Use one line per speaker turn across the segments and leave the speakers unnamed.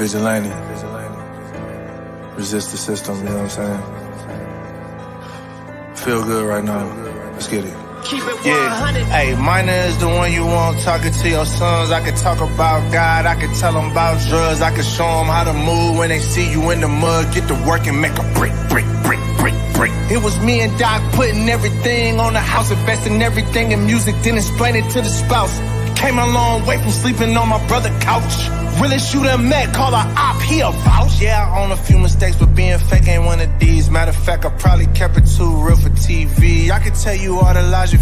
vigilante. Resist the system, you know what I'm saying? Feel good right now. Let's get it.
Keep it 100.
Yeah, hey, minor is the one you want talking to your sons. I can talk about God, I can tell them about drugs. I can show them how to move when they see you in the mud. Get to work and make a break. It was me and Doc putting everything on the house, investing everything in music, then explain it to the spouse. Came a long way from sleeping on my brother's couch. Really shoot a met, call a op, he a vouch. Yeah, I own a few mistakes, but being fake ain't one of these. Matter of fact, I probably kept it too real for TV. I could tell you all the lies you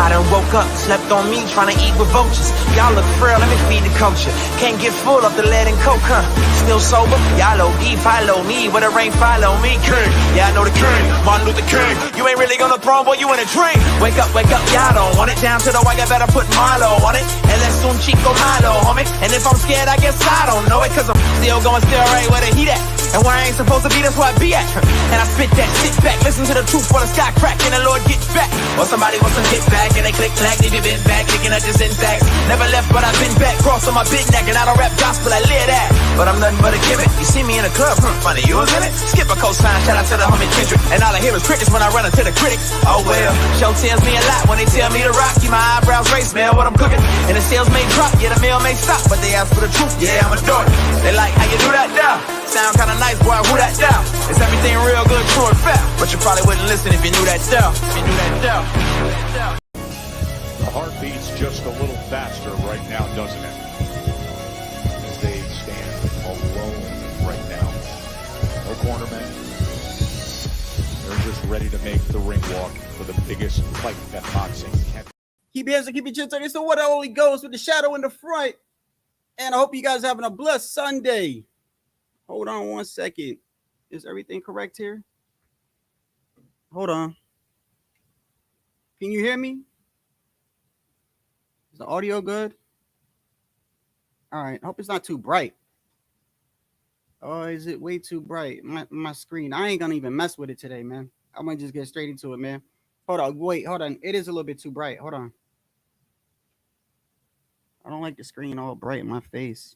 I done woke up, slept on me, tryna eat with vultures. Y'all look frail, let me feed the culture. Can't get full of the lead and coke, huh? Still sober? Y'all OD, follow me. When the rain follow me, king. Yeah, I know the king, Martin Luther King. You ain't really on the throne, boy, you in a dream. Wake up, y'all don't want it. Down to the wire, better put Milo on it. And let's soon Chico Milo, homie. And if I'm scared, I guess I don't know it. Cause I'm still going still right where the heat at. And where I ain't supposed to be, that's where I be at. And I spit that, sit back, listen to the truth while the sky crack and the Lord get back. Or somebody wants to get back and they click clack, leave you been back, looking at the syntax. Never left, but I've been back, cross on my big neck, and I don't rap gospel, I live that. But I'm nothing but a gimmick. You see me in the club, funny, you was in it. Skip a cosign, shout out to the homie Kendrick. And all I hear is crickets when I run into the critics. Oh well, show tells me a lot when they tell me to rock. Keep my eyebrows raised, smell what I'm cooking. And the sales may drop, yeah, the meal may stop, but they ask for the truth, yeah, I'ma do it. They like, how you do that now? Sound kinda nice, boy, who that down? Is everything real good, true and fair? But you probably wouldn't listen if you knew that down. If you knew that down.
The heart beats just a little faster right now, doesn't it? As they stand alone right now. No cornermen. They're just ready to make the ring walk for the biggest fight that boxing can.
Keep your hands and keep your chin tucked. It's the one that only goes with the shadow in the front. And I hope you guys are having a blessed Sunday. Hold on 1 second. Is everything correct here? Hold on. Can you hear me? Is the audio good? All right. I hope it's not too bright. Oh, is it way too bright? My screen. I ain't gonna even mess with it today, man. I'm gonna just get straight into it, man. Hold on. Wait, hold on. It is a little bit too bright. Hold on. I don't like the screen all bright in my face.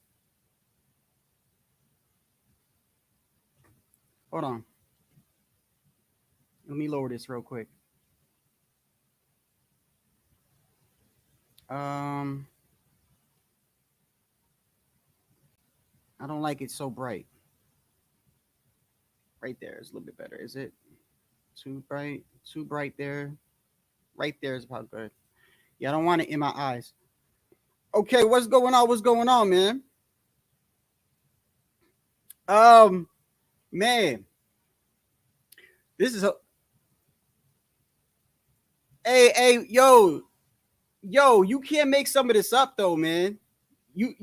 Hold on. Let me lower this real quick. I don't like it so bright. Right there is a little bit better. Is it too bright? Too bright there. Right there is about good. Yeah, I don't want it in my eyes. Okay, what's going on? What's going on, man? Man, this is a hey, yo, you can't make some of this up though, man. You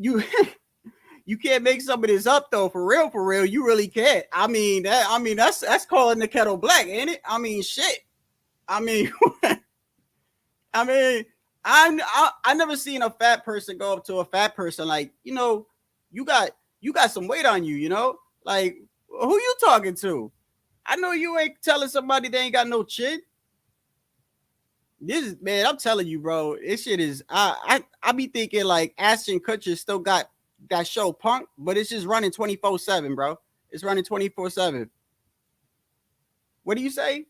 you can't make some of this up though, for real. You really can't. I mean that's calling the kettle black, ain't it? I mean, shit. I mean, I never seen a fat person go up to a fat person like, you know, you got some weight on you, you know, like. Who you talking to? I know you ain't telling somebody they ain't got no chin. This is, man, I'm telling you, bro. This shit is. I be thinking like Ashton Kutcher still got that show Punk, but it's just running 24/7, bro. It's running 24/7. What do you say?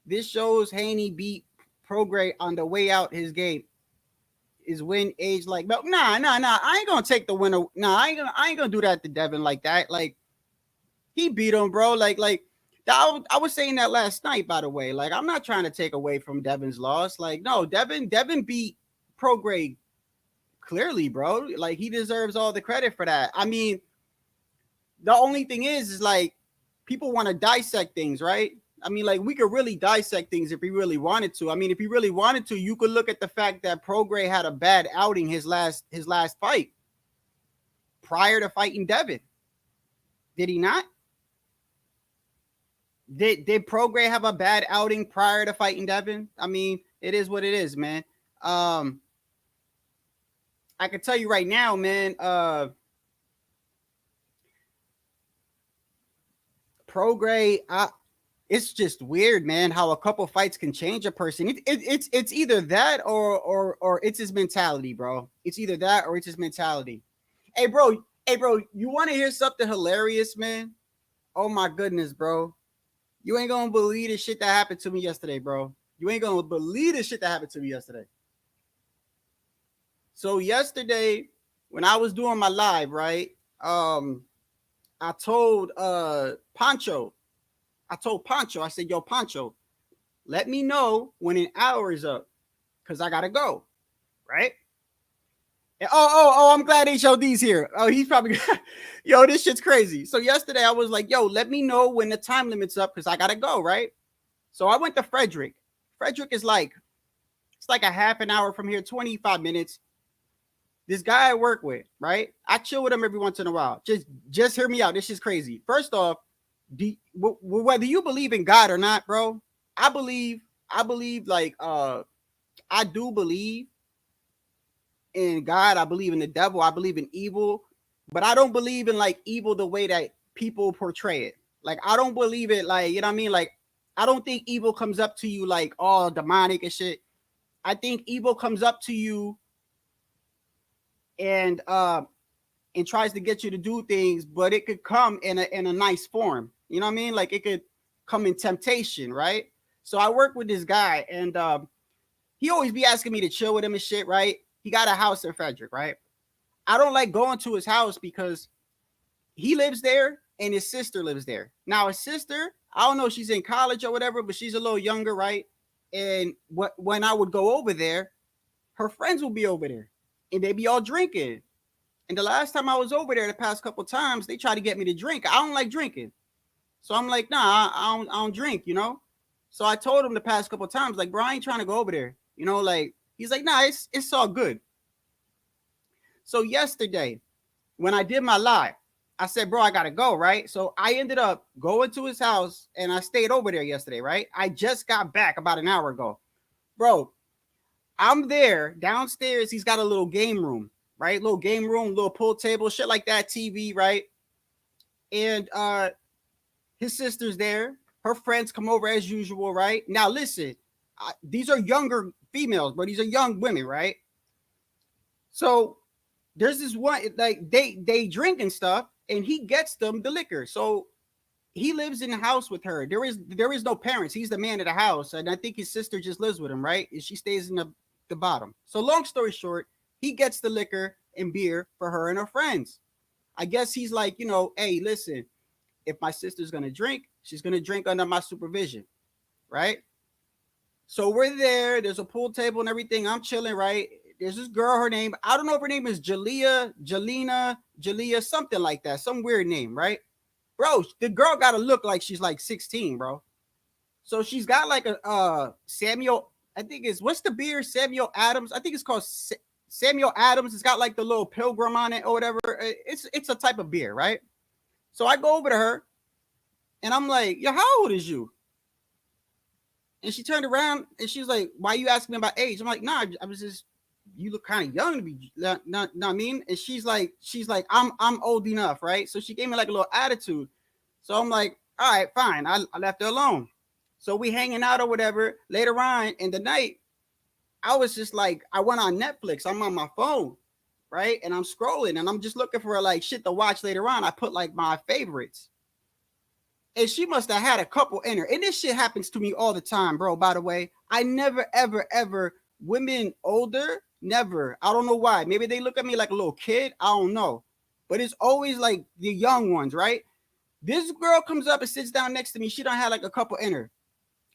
This shows Haney beat Prograis on the way out his game. Is when age like nah. I ain't gonna take the winner. Nah, I ain't gonna do that to Devin like that. Like. He beat him, bro. Like I was saying that last night, by the way. Like, I'm not trying to take away from Devin's loss. Like, no, Devin beat Prograis clearly, bro. Like, he deserves all the credit for that. I mean, the only thing is like people want to dissect things, right? I mean, like, we could really dissect things if we really wanted to. I mean, if you really wanted to, you could look at the fact that Prograis had a bad outing his last fight. prior to fighting Devin. Did he not? Did Prograis have a bad outing prior to fighting Devin? I mean, it is what it is, man. I can tell you right now, man, Prograis, it's just weird, man, how a couple fights can change a person. It's either that or it's his mentality, bro. It's either that or it's his mentality. Hey, bro, you want to hear something hilarious, man? Oh my goodness, bro. You ain't gonna believe the shit that happened to me yesterday, bro. You ain't gonna believe the shit that happened to me yesterday. So yesterday, when I was doing my live, right? I told Pancho, I said, yo, Pancho, let me know when an hour is up, because I gotta go, right? And, I'm glad HOD's here. Oh, he's probably yo, this shit's crazy. So yesterday I was like, yo, let me know when the time limit's up, because I gotta go, right? So I went to Frederick. Frederick is like, it's like a half an hour from here, 25 minutes. This guy I work with, right? I chill with him every once in a while. Just hear me out. This is crazy. First off, whether you believe in God or not, bro, I believe like I do believe in God. I believe in the devil. I believe in evil, but I don't believe in like evil the way that people portray it. Like I don't believe it like, you know what I mean? Like I don't think evil comes up to you like all demonic and shit. I think evil comes up to you and tries to get you to do things, but it could come in a nice form. You know what I mean? Like it could come in temptation, right? So I work with this guy, and he always be asking me to chill with him and shit, right? He got a house in Frederick, right? I don't like going to his house because he lives there and his sister lives there. Now his sister, I don't know if she's in college or whatever, but she's a little younger, right? And when I would go over there, her friends will be over there and they be all drinking. And the last time I was over there, the past couple of times, they tried to get me to drink. I don't like drinking. So I'm like, nah, I don't drink, you know? So I told him the past couple of times, like, bro, I ain't trying to go over there. You know, like, he's like, nah, it's all good. So yesterday, when I did my live, I said, bro, I got to go, right? So I ended up going to his house and I stayed over there yesterday, right? I just got back about an hour ago. Bro, I'm there downstairs. He's got a little game room, right? Little game room, little pool table, shit like that, TV, right? And his sister's there. Her friends come over as usual, right? Now, listen, these are younger females, but these are young women, right? So there's this one, like they drink and stuff, and he gets them the liquor. So he lives in the house with her. There is no parents. He's the man of the house, and I think his sister just lives with him, right? And she stays in the bottom. So long story short, he gets the liquor and beer for her and her friends. I guess he's like, you know, hey, listen, if my sister's gonna drink, she's gonna drink under my supervision, right? So we're there. There's a pool table and everything. I'm chilling, right? There's this girl, her name, I don't know if her name is Jalea, something like that. Some weird name, right? Bro, the girl got to look like she's like 16, bro. So she's got like a Samuel, I think it's, what's the beer? Samuel Adams. I think it's called Samuel Adams. It's got like the little pilgrim on it or whatever. It's a type of beer, right? So I go over to her and I'm like, yo, how old is you? And she turned around and she was like, why are you asking me about age? I'm like, nah, I was just, you look kind of young to be, not I mean? And she's like, I'm old enough, right? So she gave me like a little attitude. So I'm like, all right, fine. I left her alone. So we hanging out or whatever. Later on in the night, I was just like, I went on Netflix. I'm on my phone, right? And I'm scrolling and I'm just looking for like shit to watch later on. I put like my favorites. And she must have had a couple in her. And this shit happens to me all the time, bro. By the way, I never, ever, women older, never. I don't know why. Maybe they look at me like a little kid. I don't know. But it's always like the young ones, right? This girl comes up and sits down next to me. She done had like a couple in her.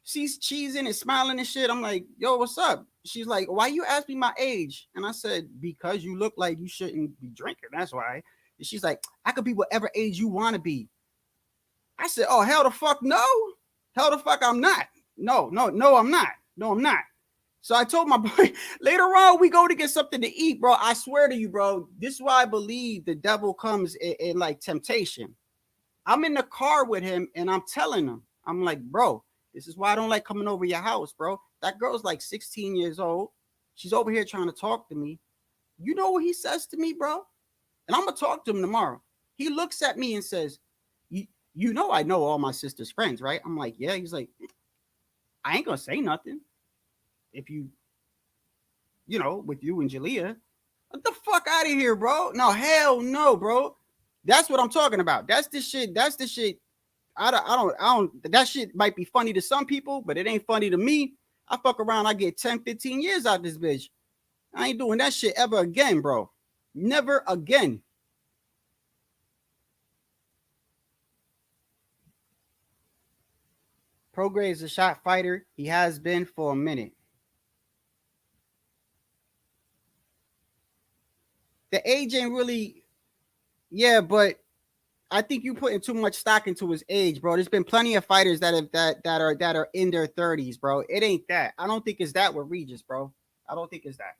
She's cheesing and smiling and shit. I'm like, yo, what's up? She's like, why you ask me my age? And I said, because you look like you shouldn't be drinking. That's why. And she's like, I could be whatever age you want to be. I said, oh, hell the fuck no. Hell the fuck I'm not. No, I'm not. No, I'm not. So I told my boy, later on, we go to get something to eat, bro. I swear to you, bro. This is why I believe the devil comes in like temptation. I'm in the car with him and I'm telling him, I'm like, bro, this is why I don't like coming over your house, bro. That girl's like 16 years old. She's over here trying to talk to me. You know what he says to me, bro? And I'm going to talk to him tomorrow. He looks at me and says, you know I know all my sister's friends, right? I'm like, yeah. He's like, I ain't going to say nothing. If you know, with you and Jalea, get the fuck out of here, bro. No, hell no, bro. That's what I'm talking about. That's the shit. That's the shit. I don't, that shit might be funny to some people, but it ain't funny to me. I fuck around, I get 10, 15 years out this bitch. I ain't doing that shit ever again, bro. Never again. Prograis is a shot fighter. He has been for a minute. The age ain't really, yeah, but I think you putting too much stock into his age, bro. There's been plenty of fighters that have that are in their 30s, bro. It ain't that. I don't think it's that with Regis, bro. I don't think it's that.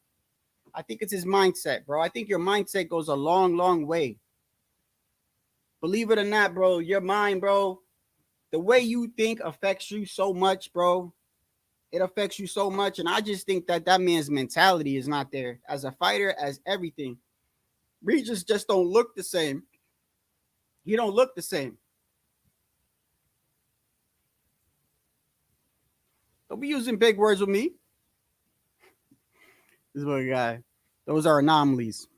I think it's his mindset, bro. I think your mindset goes a long, long way. Believe it or not, bro, your mind, bro, the way you think affects you so much, bro. It affects you so much. And I just think that that man's mentality is not there as a fighter, as everything. Regis just don't look the same. He don't look the same. Don't be using big words with me. This one guy. Those are anomalies.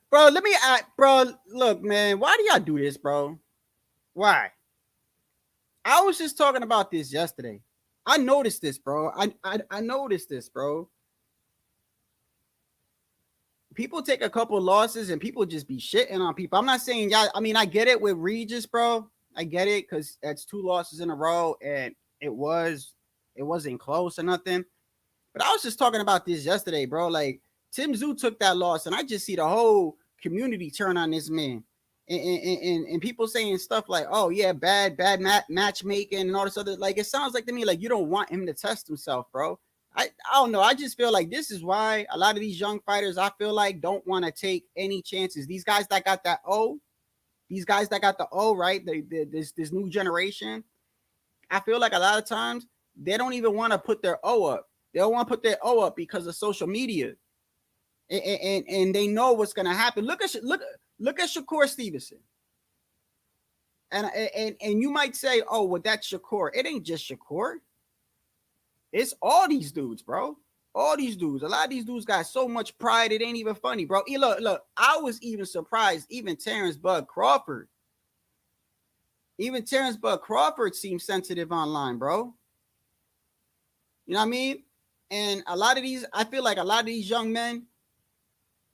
Bro, let me bro, look, man, why do y'all do this, bro? Why? I was just talking about this yesterday. I noticed this, bro. I noticed this, bro. People take a couple losses and people just be shitting on people. I'm not saying y'all. I mean, I get it with Regis, bro. I get it because that's 2 losses in a row, and it wasn't close or nothing. But I was just talking about this yesterday, bro. Like Tim Zoo took that loss, and I just see the whole community turn on this man. And people saying stuff like, "Oh yeah, bad matchmaking and all this other." Like it sounds like to me like you don't want him to test himself, bro. I don't know. I just feel like this is why a lot of these young fighters, I feel like, don't want to take any chances. These guys that got that O, right? This new generation. I feel like a lot of times they don't even want to put their O up. They don't want to put their O up because of social media, and they know what's gonna happen. Look at Shakur Stevenson, and you might say, oh, well, that's Shakur. It ain't just Shakur. It's all these dudes, bro. All these dudes. A lot of these dudes got so much pride, it ain't even funny, bro. Look, I was even surprised. Even Terrence Bud Crawford. Even Terrence Bud Crawford seems sensitive online, bro. You know what I mean? And a lot of these, I feel like a lot of these young men,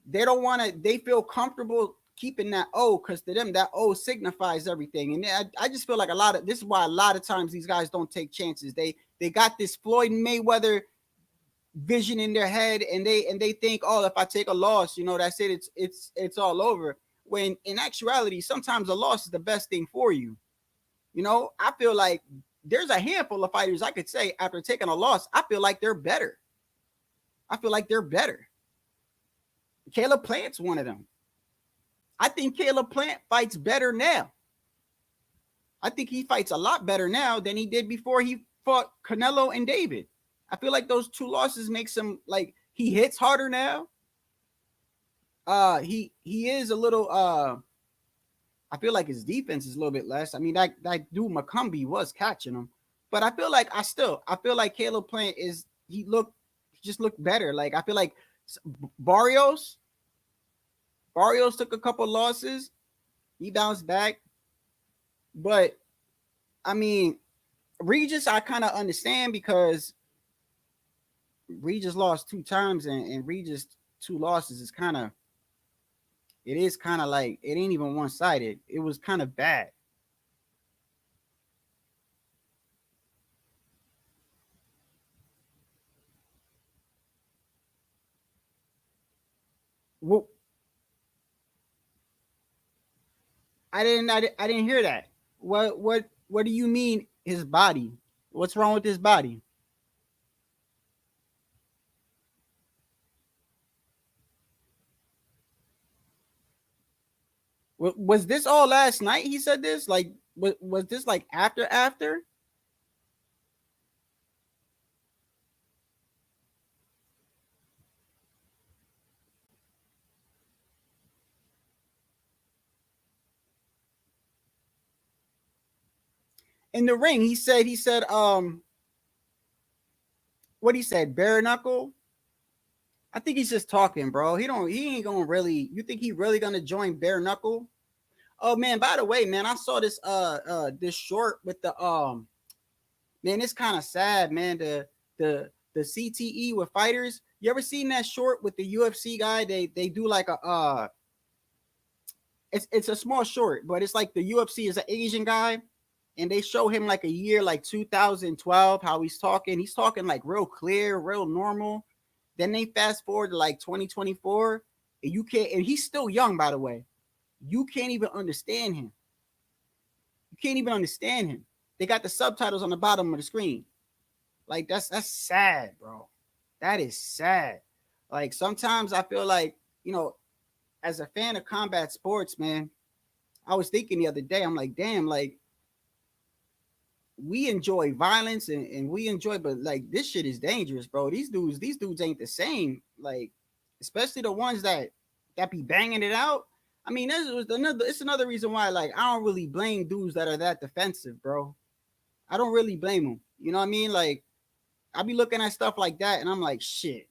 they don't want to, they feel comfortable keeping that O because to them, that O signifies everything. And I just feel like this is why a lot of times these guys don't take chances. They got this Floyd Mayweather vision in their head, and they think, oh, if I take a loss, you know, that's it. It's all over. When in actuality, sometimes a loss is the best thing for you. You know, I feel like there's a handful of fighters I could say after taking a loss, I feel like they're better. Caleb Plant's one of them. I think Caleb Plant fights better now. I think he fights a lot better now than he did before he fought Canelo and David. I feel like those 2 losses makes him like he hits harder now. He is a little I feel like his defense is a little bit less. I mean, that dude McCumbee was catching him, but I feel like Caleb Plant just looked better. Like I feel like Barrios took a couple losses. He bounced back. But I mean, Regis, I kind of understand because Regis lost 2 times, and Regis 2 losses is kind of like it ain't even one-sided. It was kind of bad. Well, I didn't hear that. What do you mean his body? What's wrong with his body? Was this all last night? He said this. Like, was this like after? In the ring, he said, what he said, bare knuckle. I think he's just talking, bro. He ain't gonna really. You think he really gonna join bare knuckle? Oh man, by the way, man, I saw this this short with the man, it's kind of sad, man. The CTE with fighters. You ever seen that short with the UFC guy? They do like a it's a small short, but it's like the UFC is an Asian guy, and they show him like a year like 2012, how he's talking like real clear, real normal. Then they fast forward to like 2024, and you can't, and he's still young, by the way. You can't even understand him. You can't even understand him. They got the subtitles on the bottom of the screen. Like that's sad, bro. That is sad. Like sometimes I feel like, you know, as a fan of combat sports, man, I was thinking the other day, I'm like, damn, like we enjoy violence and we enjoy, but like this shit is dangerous, bro. These dudes ain't the same. Like, especially the ones that be banging it out. I mean, it's another reason why, like, I don't really blame dudes that are that defensive, bro. I don't really blame them. You know what I mean? Like, I be looking at stuff like that, and I'm like, shit.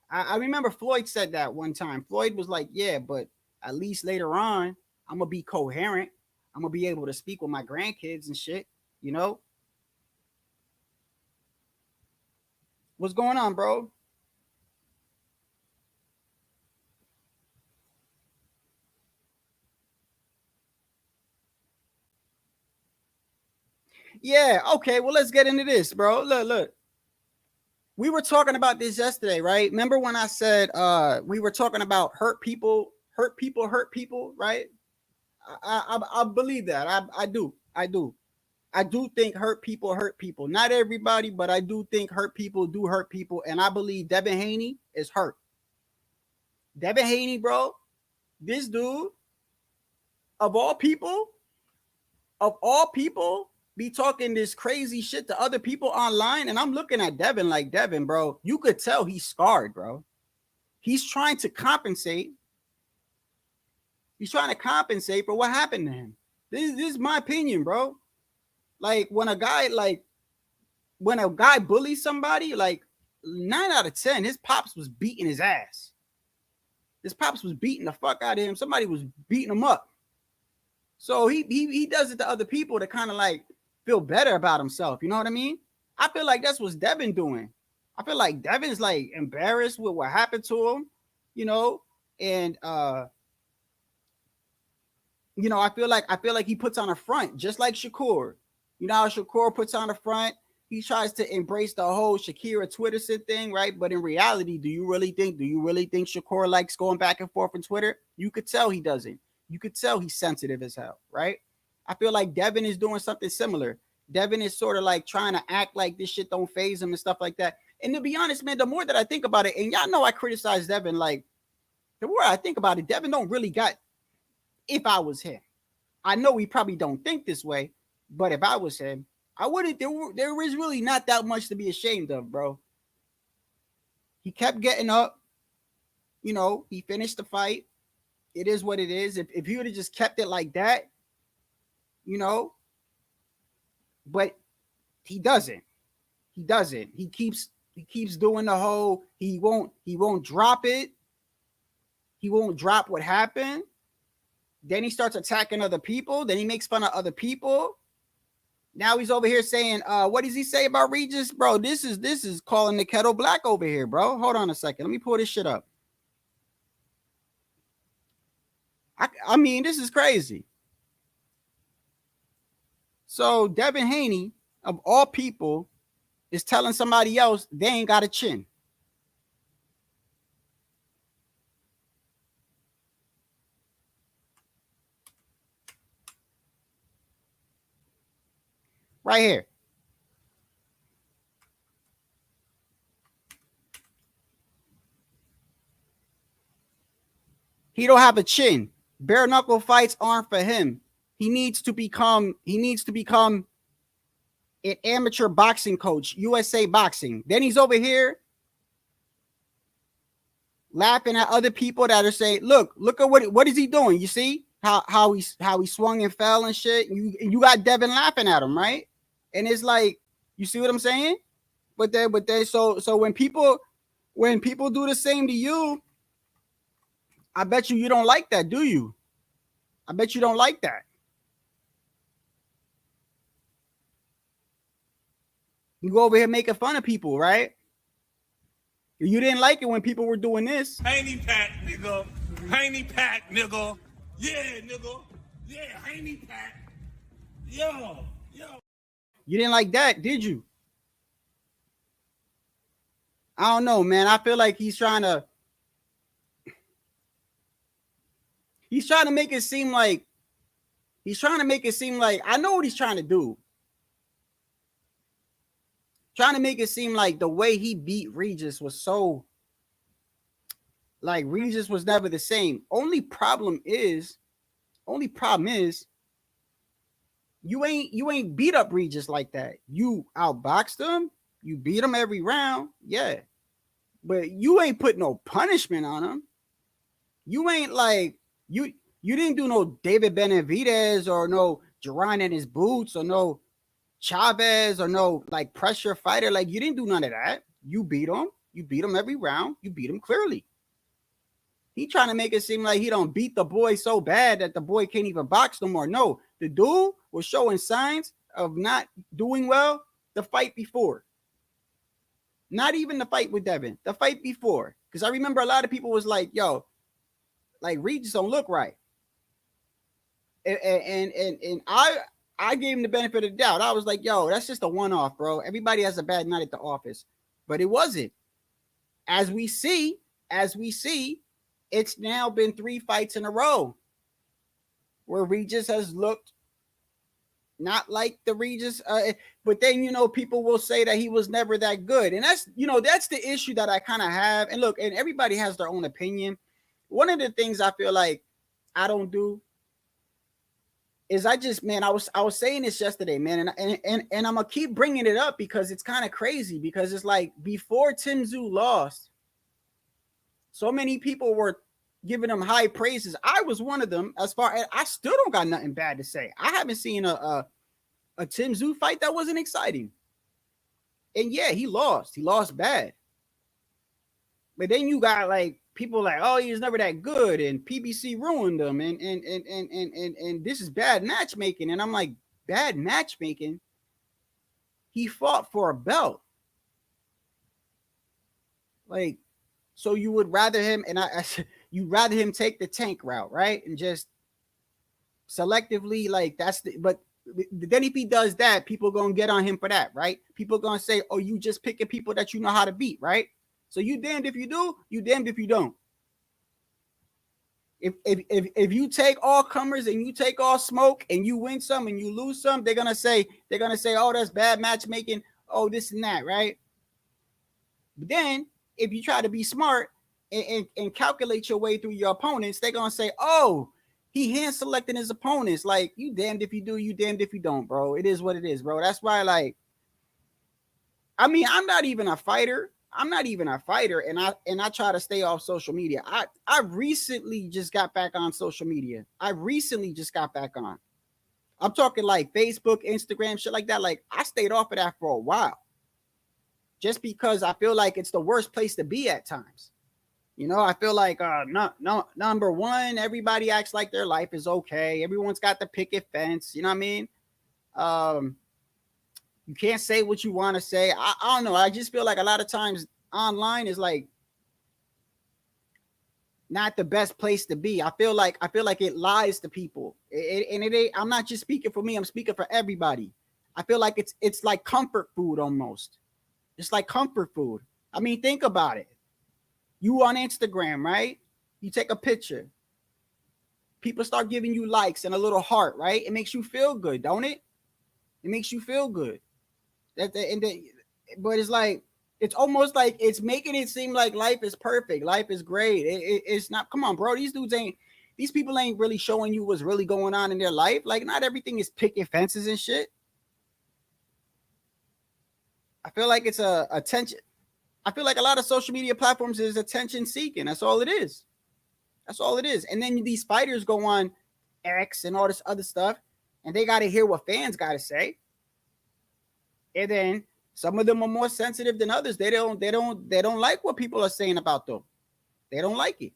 I remember Floyd said that one time. Floyd was like, yeah, but at least later on, I'm gonna be coherent. I'm gonna be able to speak with my grandkids and shit. You know? What's going on, bro? Yeah, okay. Well, let's get into this, bro. Look. We were talking about this yesterday, right? Remember when I said we were talking about hurt people, right? I believe that. I do. I do think hurt people hurt people. Not everybody, but I do think hurt people do hurt people. And I believe Devin Haney is hurt. Devin Haney, bro, this dude, of all people, be talking this crazy shit to other people online. And I'm looking at Devin like, Devin, bro, you could tell he's scarred, bro. He's trying to compensate. He's trying to compensate for what happened to him. This is my opinion, bro. Like when a guy bullies somebody, like 9 out of 10, his pops was beating his ass. His pops was beating the fuck out of him. Somebody was beating him up. So he does it to other people to kind of like feel better about himself. You know what I mean? I feel like that's what Devin doing. I feel like Devin's like embarrassed with what happened to him, you know, and you know, I feel like he puts on a front just like Shakur. You know how Shakur puts on a front? He tries to embrace the whole Shakira Twitter thing, right? But in reality, do you really think Shakur likes going back and forth on Twitter? You could tell he doesn't. You could tell he's sensitive as hell, right? I feel like Devin is doing something similar. Devin is sort of like trying to act like this shit don't faze him and stuff like that. And to be honest, man, the more that I think about it, and y'all know I criticize Devin, like the more I think about it, Devin don't really got, if I was him, I know he probably don't think this way, but if I was him, I wouldn't, there is really not that much to be ashamed of, bro. He kept getting up, you know, he finished the fight. It is what it is. If he would have just kept it like that, you know, but he doesn't. He keeps doing the whole, he won't drop it. He won't drop what happened. Then he starts attacking other people. Then he makes fun of other people. Now he's over here saying, what does he say about Regis? Bro, this is calling the kettle black over here, bro. Hold on a second. Let me pull this shit up. I mean, this is crazy. So Devin Haney, of all people, is telling somebody else they ain't got a chin. Right here. He don't have a chin. Bare knuckle fights aren't for him. He needs to become an amateur boxing coach, USA Boxing. Then he's over here laughing at other people that are saying, look at what is he doing? You see how he swung and fell and shit. You got Devin laughing at him, right? And it's like, you see what I'm saying? But then so when people do the same to you, I bet you don't like that, do you? I bet you don't like that. You go over here making fun of people, right? You didn't like it when people were doing this.
Haney pack, nigga. Haney pack, nigga. Yeah, nigga. Yeah, Haney pack. Yo.
You didn't like that, did you? I don't know, man. I feel like he's trying to make it seem like I know what he's trying to do. Trying to make it seem like the way he beat Regis was so, like, Regis was never the same. Only problem is you ain't beat up Regis like that. You outboxed him, you beat him every round, yeah. But you ain't put no punishment on him. You ain't like you didn't do no David Benavidez or no Duran in his boots or no Chavez or no like pressure fighter. Like, you didn't do none of that. You beat him every round. You beat him clearly. He trying to make it seem like he don't beat the boy so bad that the boy can't even box no more. No, the dude was showing signs of not doing well the fight before. Not even the fight with Devin, the fight before. Because I remember a lot of people was like, yo, like, Regis don't look right. And I gave him the benefit of the doubt. I was like, yo, that's just a one-off, bro. Everybody has a bad night at the office. But it wasn't. As we see, it's now been 3 fights in a row where Regis has looked not like the Regis. But then, people will say that he was never that good. And that's the issue that I kind of have. And look, and everybody has their own opinion. One of the things I feel like I don't do is I was saying this yesterday, man, and I'm gonna keep bringing it up because it's kind of crazy, because it's like before Tim Tszyu lost, so many people were giving him high praises. I was one of them. As far as I still don't got nothing bad to say. I haven't seen a Tim Tszyu fight that wasn't exciting. And yeah, he lost bad. But then you got like people like, oh, he was never that good, and PBC ruined him, and this is bad matchmaking. And I'm like, bad matchmaking? He fought for a belt. Like, so you would rather him, and you'd rather him take the tank route, right? And just selectively, like, but then if he does that, people gonna get on him for that, right? People gonna say, oh, you just picking people that you know how to beat, right? So you damned if you do, you damned if you don't. If you take all comers and you take all smoke and you win some and you lose some, they're gonna say, oh, that's bad matchmaking, oh, this and that, right? But then if you try to be smart and calculate your way through your opponents, they're gonna say, oh, he hand selecting his opponents. Like, you damned if you do, you damned if you don't, bro. It is what it is, bro. That's why, like, I mean, I'm not even a fighter, and I try to stay off social media. I recently just got back on social media. I'm talking like Facebook, Instagram, shit like that. Like, I stayed off of that for a while, just because I feel like it's the worst place to be at times. I feel like number one, everybody acts like their life is okay. Everyone's got the picket fence. You know what I mean? You can't say what you want to say. I don't know. I just feel like a lot of times online is like not the best place to be. I feel like it lies to people. And it ain't, I'm not just speaking for me. I'm speaking for everybody. I feel like it's like comfort food almost. It's like comfort food. I mean, think about it. You on Instagram, right? You take a picture. People start giving you likes and a little heart, right? It makes you feel good, don't it? It makes you feel good. But it's like, it's almost like it's making it seem like life is perfect, life is great. It's not. Come on, bro. These people ain't really showing you what's really going on in their life. Like, not everything is picket fences and shit. I feel like it's attention. I feel like a lot of social media platforms is attention seeking. That's all it is. That's all it is. And then these fighters go on X and all this other stuff, and they got to hear what fans got to say. And then some of them are more sensitive than others. They don't like what people are saying about them. They don't like it.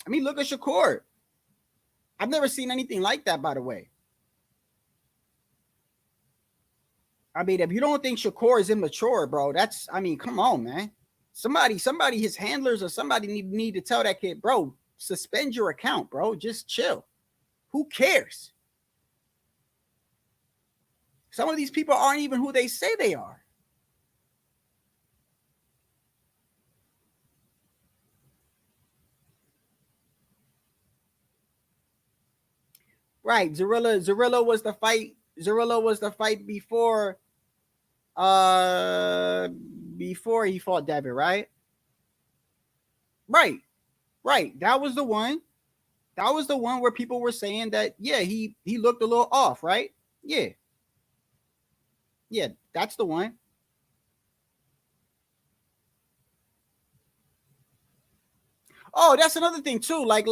I mean, look at Shakur. I've never seen anything like that, by the way. I mean, if you don't think Shakur is immature, bro, I mean, come on, man. Somebody, his handlers or somebody need to tell that kid, bro, suspend your account, bro. Just chill. Who cares? Some of these people aren't even who they say they are. Right. Zarilla was the fight. Zarilla was the fight before he fought Devin, right? Right. That was the one. That was the one where people were saying that, yeah, he looked a little off, right? Yeah. Yeah, that's the one. Oh, that's another thing too. Like,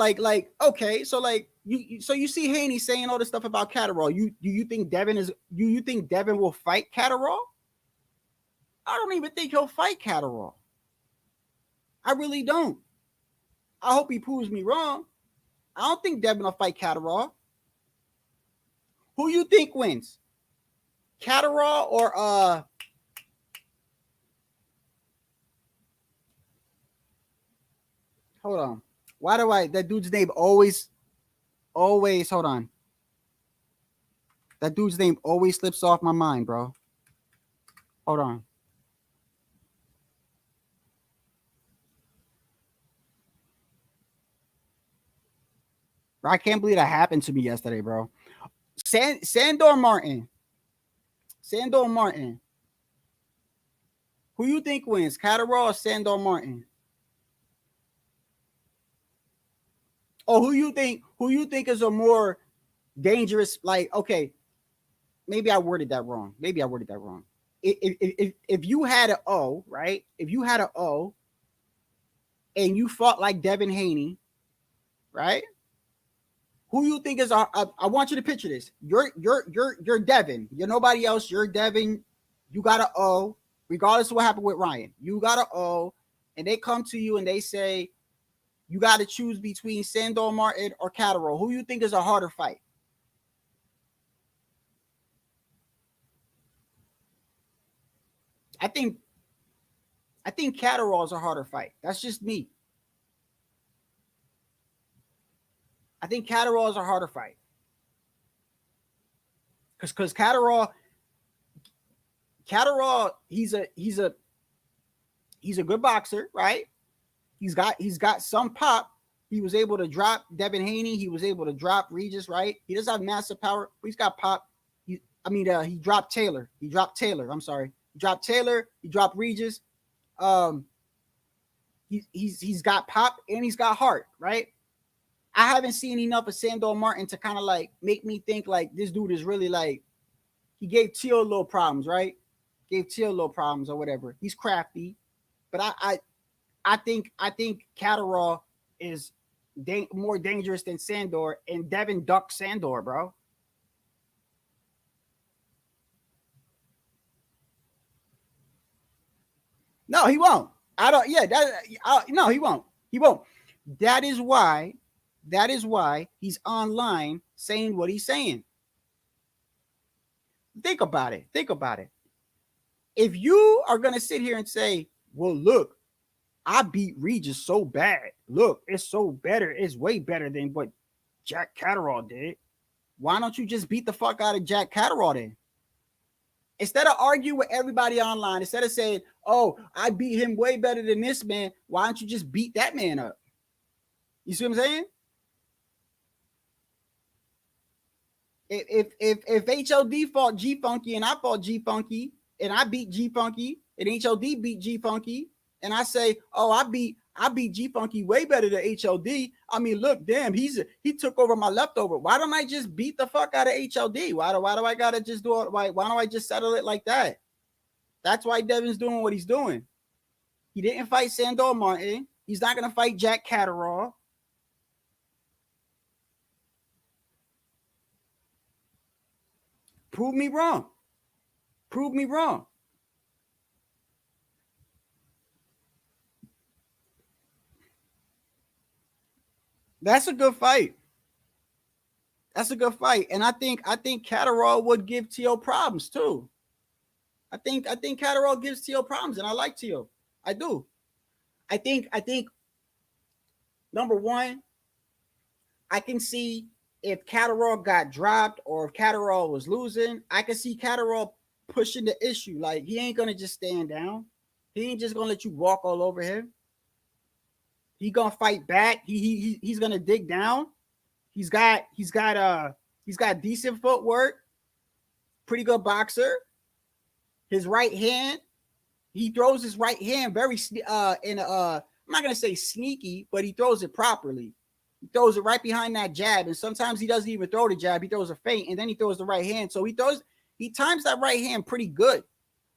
okay, so like you see Haney saying all this stuff about Catterall. You think Devin will fight Catterall? I don't even think he'll fight Catterall. I really don't. I hope he proves me wrong. I don't think Devin will fight Catterall. Who you think wins? Catterall or hold on. Why do that dude's name always hold on. That dude's name always slips off my mind, bro. Hold on. I can't believe that happened to me yesterday, bro. Sandor Martin. Who you think wins, Catterall or Sandor Martin? Oh, who you think is a more dangerous? Like, okay, maybe I worded that wrong. If you had an O, right? If you had an O, and you fought like Devin Haney, right? Who you think is I want you to picture this. You're Devin. You're nobody else. You're Devin. You got an O, regardless of what happened with Ryan. You got an O, and they come to you and they say, you got to choose between Sandor Martin or Catterall. Who you think is a harder fight? I think Catterall is a harder fight. That's just me. I think Catterall is a harder fight. Because Catterall, he's a good boxer, right? He's got some pop. He was able to drop Devin Haney. He was able to drop Regis, right? He doesn't have massive power, but he's got pop. He dropped Taylor. I'm sorry. He dropped Taylor. He dropped Regis. He's got pop and he's got heart, right? I haven't seen enough of Sandor Martin to kind of like make me think like this dude is really like, he gave Teal a little problems, right? Gave Teal a little problems or whatever. He's crafty, but I think Catterall is more dangerous than Sandor, and Devin ducked Sandor, bro. No, he won't. No, he won't. He won't. That is why he's online saying what he's saying. Think about it. If you are going to sit here and say, well, look, I beat Regis so bad. Look, it's so better. It's way better than what Jack Catterall did. Why don't you just beat the fuck out of Jack Catterall then? Instead of arguing with everybody online, instead of saying, oh, I beat him way better than this man, why don't you just beat that man up? You see what I'm saying? If HOD fought G Funky and I fought G Funky and I beat G Funky and HOD beat G Funky and I say, oh, I beat G Funky way better than HOD. I mean, look, damn, he took over my leftover. Why don't I just beat the fuck out of HOD? Why do I gotta just do it? Why don't I just settle it like that? That's why Devin's doing what he's doing. He didn't fight Sandor Martin. He's not gonna fight Jack Catterall. Prove me wrong. Prove me wrong. That's a good fight. That's a good fight. And I think Catterall would give T.O. problems too. I think Catterall gives T.O. problems, and I like T.O. I do. I think number one, I can see if Catterall got dropped or if Catterall was losing, I can see Catterall pushing the issue. Like, he ain't gonna just stand down. He ain't just gonna let you walk all over him. He gonna fight back. He's gonna dig down. He's got decent footwork. Pretty good boxer. His right hand, he throws his right hand very I'm not gonna say sneaky, but he throws it properly. He throws it right behind that jab, and sometimes he doesn't even throw the jab. He throws a feint, and then he throws the right hand. So he times that right hand pretty good.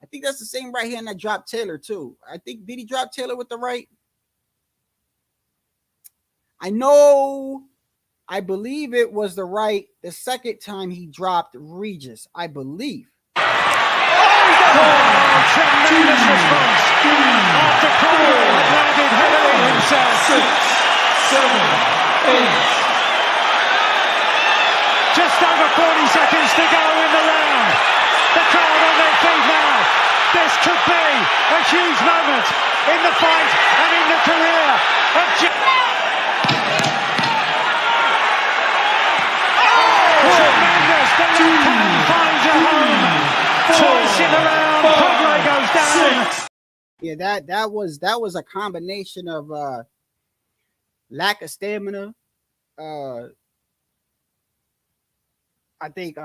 I think that's the same right hand that dropped Taylor too. Did he drop Taylor with the right? I believe it was the right the second time he dropped Regis, I believe.
Tremendous response after Prograis had landed heavily himself. 6, 7, 8. Just over 40 seconds to go in the round. The crowd on their feet now. This could be a huge moment in the fight and in the career of tremendous. The left hand finds a home. Twice in the round, Prograis goes down.
Yeah, that was a combination of lack of stamina. I think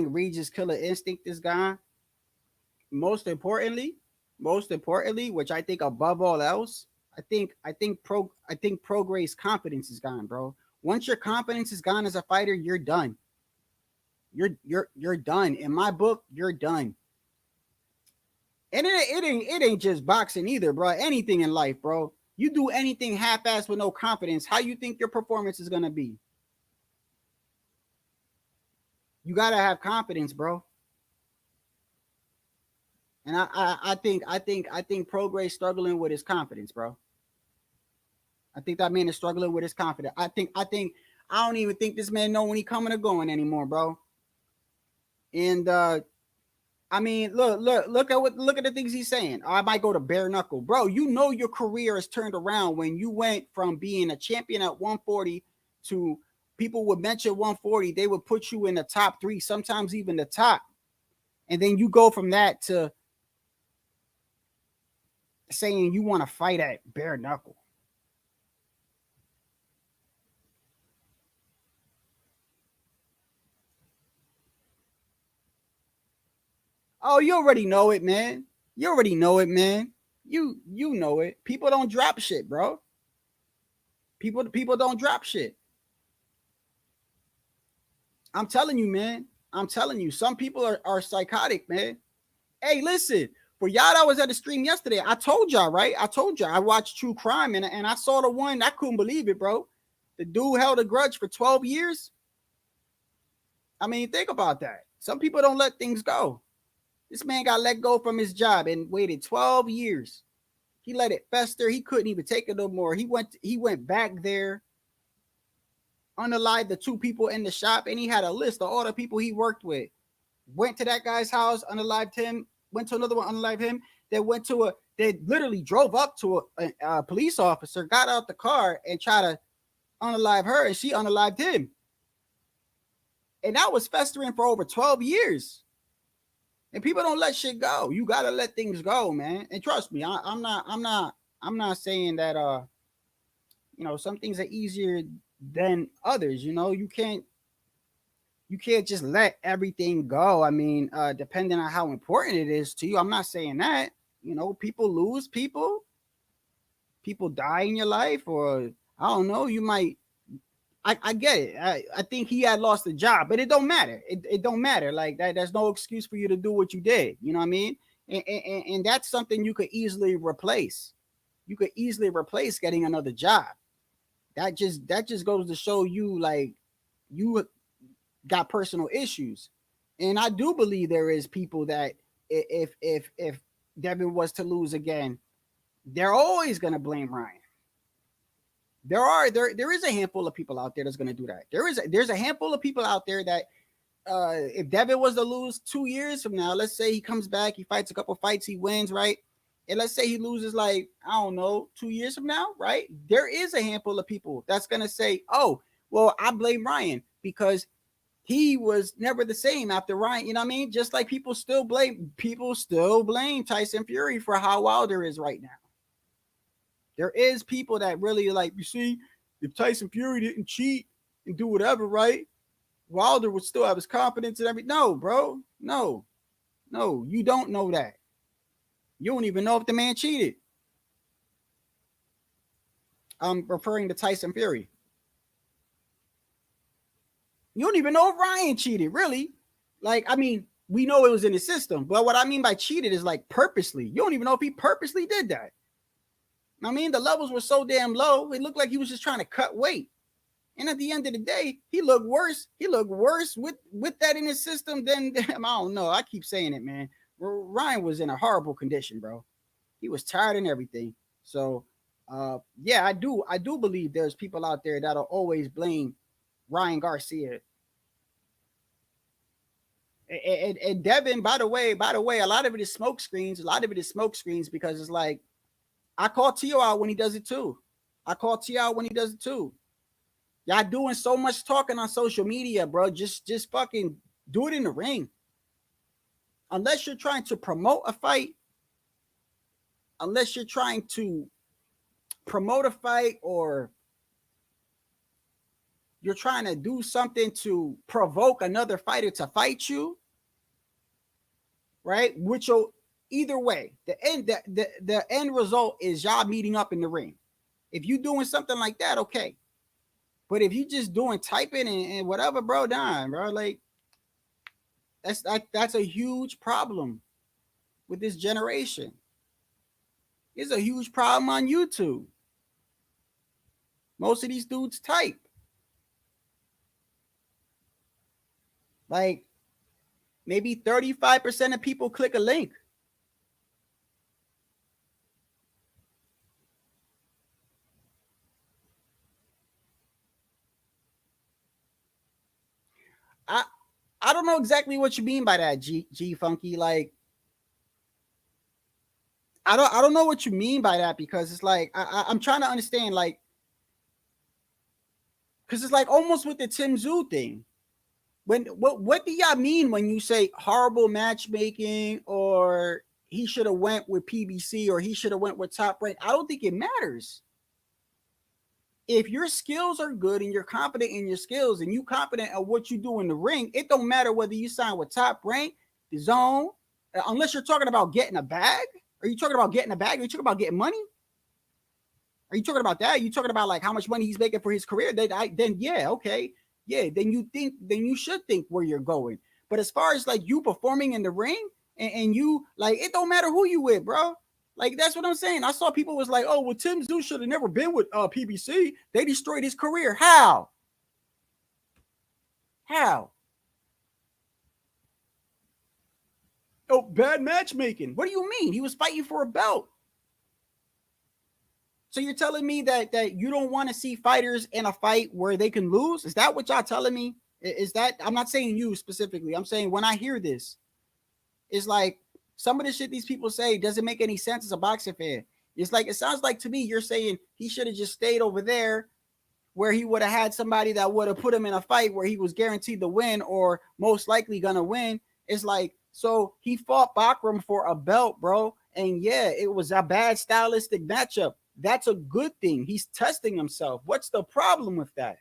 Regis killer instinct is gone. Most importantly, which I think above all else, I think Prograis' confidence is gone, bro. Once your confidence is gone as a fighter, you're done. You're done. In my book, you're done. And it ain't just boxing either, bro. Anything in life, bro. You do anything half-assed with no confidence, how you think your performance is gonna be? You gotta have confidence, bro. And I think Prograis struggling with his confidence, bro. I think that man is struggling with his confidence. I don't even think this man know when he coming or going anymore, bro. And I mean, look at the things he's saying. I might go to bare knuckle, bro. You know your career has turned around when you went from being a champion at 140 to people would mention 140. They would put you in the top 3, sometimes even the top, and then you go from that to saying you want to fight at bare knuckle. Oh, you already know it, man. You already know it, man. You know it. People don't drop shit, bro. People don't drop shit. I'm telling you, man. I'm telling you. Some people are psychotic, man. Hey, listen. For y'all that was at the stream yesterday, I told y'all, right? I told y'all I watched True Crime and I saw the one. I couldn't believe it, bro. The dude held a grudge for 12 years. I mean, think about that. Some people don't let things go. This man got let go from his job and waited 12 years. He let it fester. He couldn't even take it no more. He went back there, unalived the 2 people in the shop, and he had a list of all the people he worked with. Went to that guy's house, unalived him, went to another one, unalived him. They literally drove up to a police officer, got out the car and tried to unalive her, and she unalived him. And that was festering for over 12 years. And people don't let shit go. You gotta let things go, man. And trust me, I'm not saying that some things are easier than others. You know, you can't you can't just let everything go. I mean, depending on how important it is to you. I'm not saying that. You know, people lose people die in your life, or I don't know, you might. I get it. I think he had lost the job, but it don't matter. It don't matter. Like that, there's no excuse for you to do what you did. You know what I mean? And that's something you could easily replace. You could easily replace getting another job. That just goes to show you, like, you got personal issues. And I do believe there is people that if Devin was to lose again, they're always gonna blame Ryan. There is a handful of people out there that's going to do that. There's a handful of people out there that if Devin was to lose 2 years from now, let's say he comes back, he fights a couple fights, he wins, right? And let's say he loses, like, I don't know, 2 years from now, right? There is a handful of people that's going to say, oh, well, I blame Ryan because he was never the same after Ryan. You know what I mean? Just like people still blame Tyson Fury for how Wilder is right now. There is people that really, like, you see, if Tyson Fury didn't cheat and do whatever, right, Wilder would still have his confidence and everything. No, bro. No, you don't know that. You don't even know if the man cheated. I'm referring to Tyson Fury. You don't even know if Ryan cheated, really. Like, I mean, we know it was in the system, but what I mean by cheated is, like, purposely. You don't even know if he purposely did that. I mean, the levels were so damn low, it looked like he was just trying to cut weight. And at the end of the day, he looked worse. He looked worse with that in his system than, I don't know. I keep saying it, man. Ryan was in a horrible condition, bro. He was tired and everything. So, yeah, I do believe there's people out there that'll always blame Ryan Garcia. And Devin, by the way, a lot of it is smoke screens. A lot of it is smoke screens because it's like, I call Tio out when he does it too. Y'all doing so much talking on social media, bro. Just fucking do it in the ring. Unless you're trying to promote a fight, or you're trying to do something to provoke another fighter to fight you, right? Which will, either way, the end result is y'all meeting up in the ring. If you doing something like that, okay. But if you just doing typing and whatever, bro, done, bro. Like, that's a huge problem with this generation. It's a huge problem on YouTube. Most of these dudes type. Like, maybe 35% of people click a link. I don't know exactly what you mean by that, G Funky. Like, I don't know what you mean by that, because it's like I'm trying to understand, like, because it's like almost with the Tim Tszyu thing. What do y'all mean when you say horrible matchmaking, or he should have went with PBC, or he should have went with Top Rank? I don't think it matters. If your skills are good and you're confident in your skills and you confident at what you do in the ring, it don't matter whether you sign with Top Rank, the Zone, unless you're talking about getting a bag. Are you talking about getting a bag? Are you talking about getting money? Are you talking about that? Are you talking about, like, how much money he's making for his career? Then yeah, okay. Yeah, then you should think where you're going. But as far as, like, you performing in the ring and you, like, it don't matter who you with, bro. Like, that's what I'm saying. I saw people was like, oh, well, Tim Tszyu should have never been with PBC. They destroyed his career. How? Oh, bad matchmaking. What do you mean? He was fighting for a belt. So you're telling me that you don't want to see fighters in a fight where they can lose? Is that what y'all telling me? Is that, I'm not saying you specifically. I'm saying when I hear this, it's like, some of the shit these people say doesn't make any sense as a boxing fan. It's like, it sounds like to me you're saying he should have just stayed over there where he would have had somebody that would have put him in a fight where he was guaranteed to win or most likely gonna win. It's like, so he fought Bakram for a belt, bro. And yeah, it was a bad stylistic matchup. That's a good thing. He's testing himself. What's the problem with that?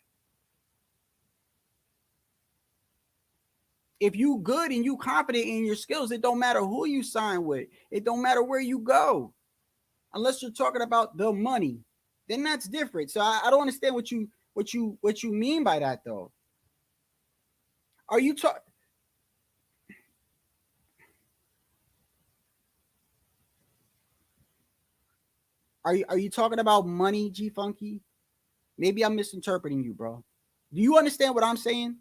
If you good and you confident in your skills, it don't matter who you sign with. It don't matter where you go, unless you're talking about the money. Then that's different. So I don't understand what you mean by that though. Are you talking? Are you talking about money, G Funky? Maybe I'm misinterpreting you, bro. Do you understand what I'm saying?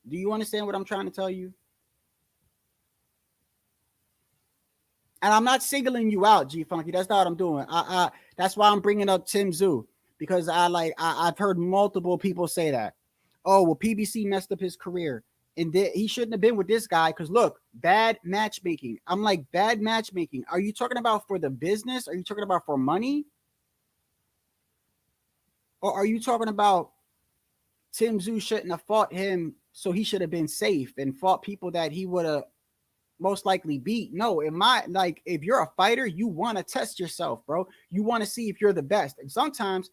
Do you understand what I'm trying to tell you? And I'm not singling you out, G Funky. That's not what I'm doing. That's why I'm bringing up Tim Zoo, because I've heard multiple people say that. Oh, well, PBC messed up his career, and he shouldn't have been with this guy because look, bad matchmaking. I'm like, bad matchmaking. Are you talking about for the business? Are you talking about for money? Or are you talking about Tim Zoo shouldn't have fought him, so he should have been safe and fought people that he would have most likely beat? No, if you're a fighter, you want to test yourself, bro. You want to see if you're the best. And sometimes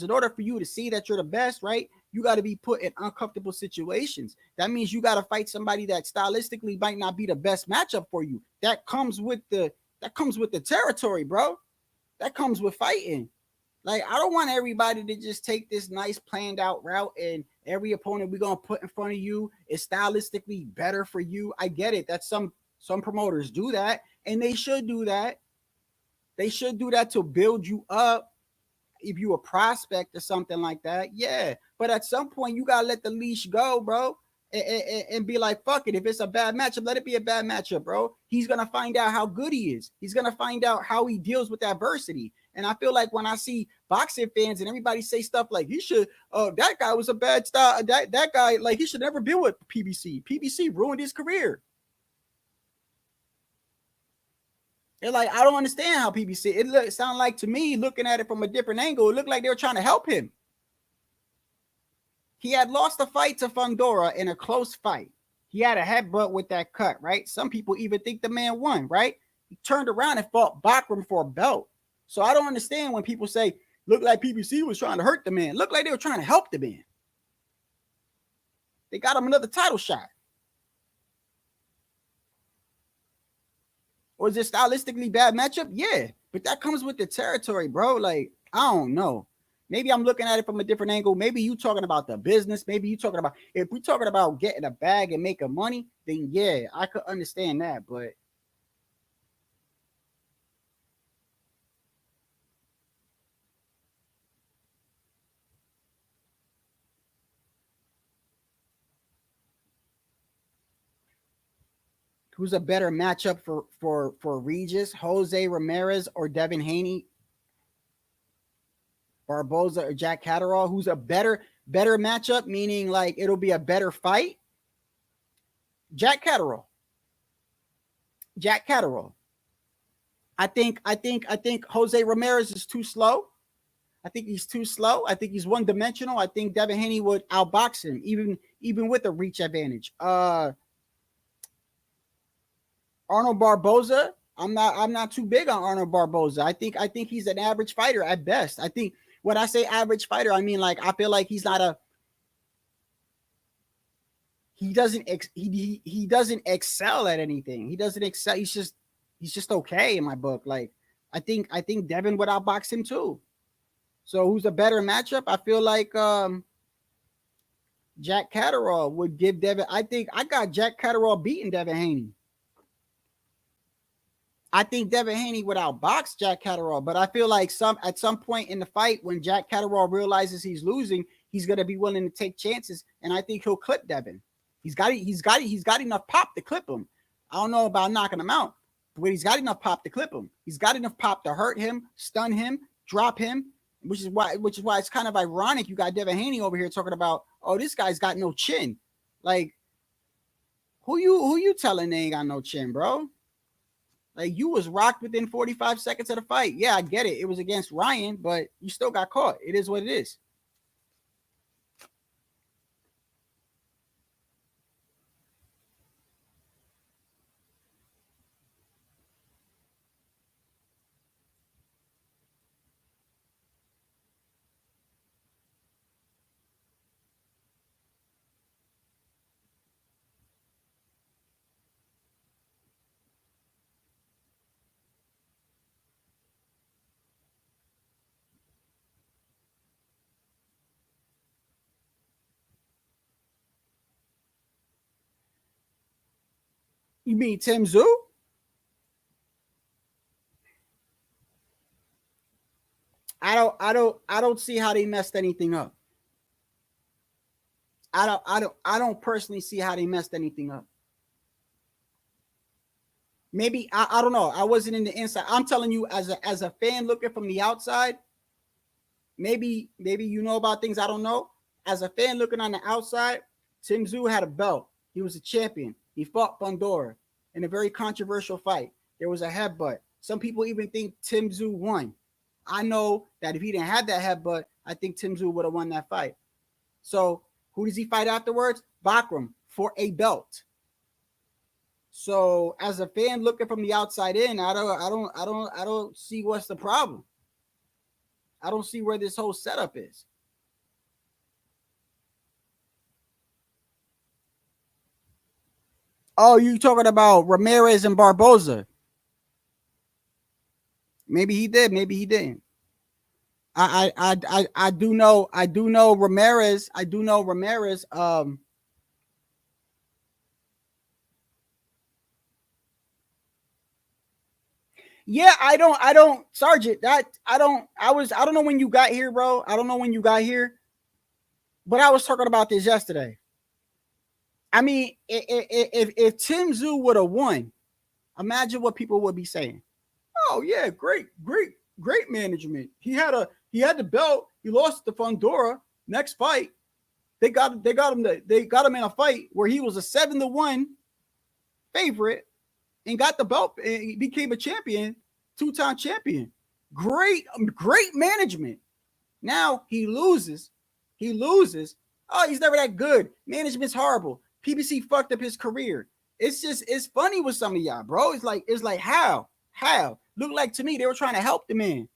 in order for you to see that you're the best, right, you got to be put in uncomfortable situations. That means you got to fight somebody that stylistically might not be the best matchup for you. That comes with the territory, bro. That comes with fighting. Like, I don't want everybody to just take this nice planned out route and every opponent we're gonna put in front of you is stylistically better for you. I get it. That some promoters do that, and they should do that. They should do that to build you up. If you a prospect or something like that, yeah. But at some point, you gotta let the leash go, bro, and be like, fuck it. If it's a bad matchup, let it be a bad matchup, bro. He's gonna find out how good he is. He's gonna find out how he deals with adversity. And I feel like when I see boxing fans and everybody say stuff like he should, that guy was a bad style. That guy, like, he should never been with PBC. PBC ruined his career. They're like, I don't understand how PBC. It sounded like to me, looking at it from a different angle, it looked like they were trying to help him. He had lost a fight to Fundora in a close fight. He had a headbutt with that cut, right? Some people even think the man won, right? He turned around and fought Bachram for a belt. So I don't understand when people say, look like PBC was trying to hurt the man. Look like they were trying to help the man. They got him another title shot. Or is it stylistically bad matchup? Yeah, but that comes with the territory, bro. Like, I don't know. Maybe I'm looking at it from a different angle. Maybe you talking about the business. Maybe you talking about, if we're talking about getting a bag and making money, then yeah, I could understand that. But who's a better matchup for Regis, Jose Ramirez or Devin Haney, Barboza or Jack Catterall? Who's a better matchup, meaning like it'll be a better fight? Jack Catterall. Jack Catterall. I think Jose Ramirez is too slow. I think he's too slow. I think he's one-dimensional. I think Devin Haney would outbox him, even with a reach advantage. Arnold Barboza. I'm not too big on Arnold Barboza. I think he's an average fighter at best. I think when I say average fighter, I mean, like, I feel like he's not a he doesn't excel at anything. He doesn't excel. He's just okay in my book. Like, I think Devin would outbox him too. So who's a better matchup? I feel like Jack Catterall would give Devin. I think I got Jack Catterall beating Devin Haney. I think Devin Haney would outbox Jack Catterall, but I feel like at some point in the fight, when Jack Catterall realizes he's losing, he's gonna be willing to take chances, and I think he'll clip Devin. He's got enough pop to clip him. I don't know about knocking him out, but he's got enough pop to clip him. He's got enough pop to hurt him, stun him, drop him, which is why it's kind of ironic. You got Devin Haney over here talking about, oh, this guy's got no chin. Like, who you telling they ain't got no chin, bro? Like, you was rocked within 45 seconds of the fight. Yeah, I get it. It was against Ryan, but you still got caught. It is what it is. You mean Tim Tszyu? I don't see how they messed anything up. I don't personally see how they messed anything up. Maybe I don't know. I wasn't in the inside. I'm telling you, as a fan looking from the outside, maybe you know about things I don't know. As a fan looking on the outside, Tim Tszyu had a belt. He was a champion. He fought Fundora in a very controversial fight. There was a headbutt. Some people even think Tim Tszyu won. I know that if he didn't have that headbutt, I think Tim Tszyu would have won that fight. So who does he fight afterwards? Bakram for a belt. So as a fan looking from the outside in, I don't see what's the problem. I don't see where this whole setup is. Oh, you talking about Ramirez and Barboza? Maybe he did, maybe he didn't. I do know Ramirez. I do know Ramirez. Yeah, I don't, Sergeant. I don't know when you got here, bro. I don't know when you got here, but I was talking about this yesterday. I mean, if Tim Tszyu would have won, imagine what people would be saying. Oh yeah, great management. He had the belt. He lost to Fundora. Next fight, they got him in a fight where he was a 7-1 favorite and got the belt and became a champion, 2-time champion. Great management. Now he loses. Oh, he's never that good. Management's horrible. PBC fucked up his career. It's funny with some of y'all, bro. It's like how? Look like to me they were trying to help the man.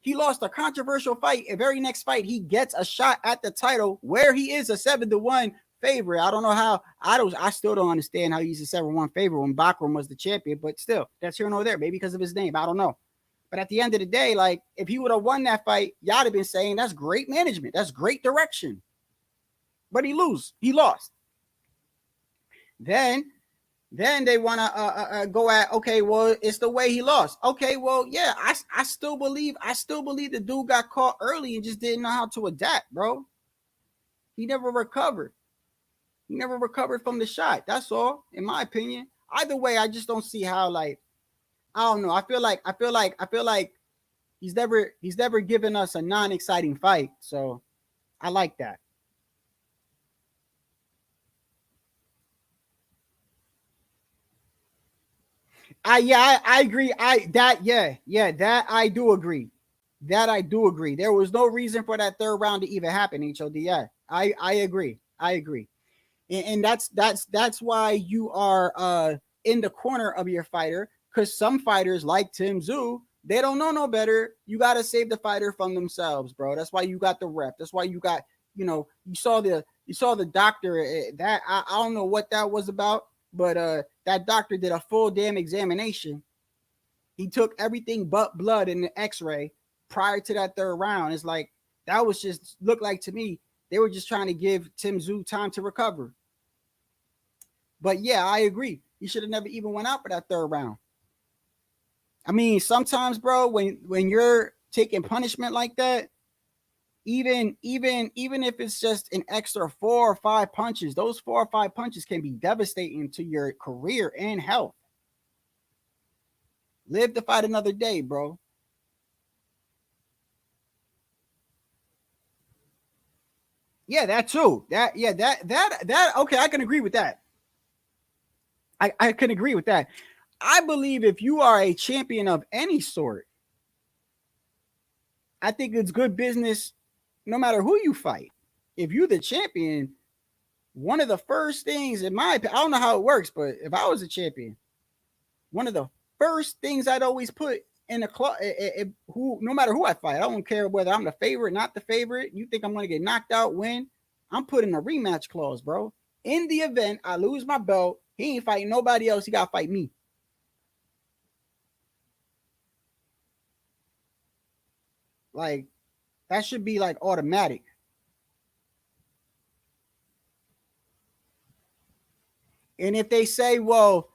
He lost a controversial fight. The very next fight, he gets a shot at the title where he is a 7-1 favorite. I don't know how. I still don't understand how he's a 7-1 favorite when Bakram was the champion, but still, that's here nor there. Maybe because of his name. I don't know. But at the end of the day, like, if he would have won that fight, y'all have been saying that's great management. That's great direction. But he lost. Then they want to go at, okay, well, it's the way he lost. Okay, well, yeah, I still believe the dude got caught early and just didn't know how to adapt, bro. He never recovered. He never recovered from the shot. That's all, in my opinion. Either way, I just don't see how, like, I don't know. I feel like he's never given us a non-exciting fight. So I like that. I agree. That I do agree. There was no reason for that third round to even happen, HOD. Yeah, I agree. And that's why you are in the corner of your fighter, because some fighters like Tim Tszyu, they don't know no better. You got to save the fighter from themselves, bro. That's why you got the rep. That's why you got, you saw the doctor. That I don't know what that was about, but that doctor did a full damn examination. He took everything but blood in the x-ray prior to that third round. It's like, that was just, looked like to me, they were just trying to give Tim Tszyu time to recover. But yeah, I agree. He should have never even went out for that third round. I mean, sometimes, bro, when you're taking punishment like that, even if it's just an extra 4 or 5 punches, those 4 or 5 punches can be devastating to your career and health. Live to fight another day, bro. Yeah, that too. That okay, I can agree with that. I can agree with that. I believe if you are a champion of any sort, I think it's good business no matter who you fight. If you're the champion, one of the first things, in my opinion, I don't know how it works, but if I was a champion, one of the first things I'd always put in a club, no matter who I fight, I don't care whether I'm the favorite, not the favorite. You think I'm going to get knocked out, win? I'm putting a rematch clause, bro. In the event I lose my belt, he ain't fighting nobody else. He got to fight me. Like, that should be like automatic. And if they say, well,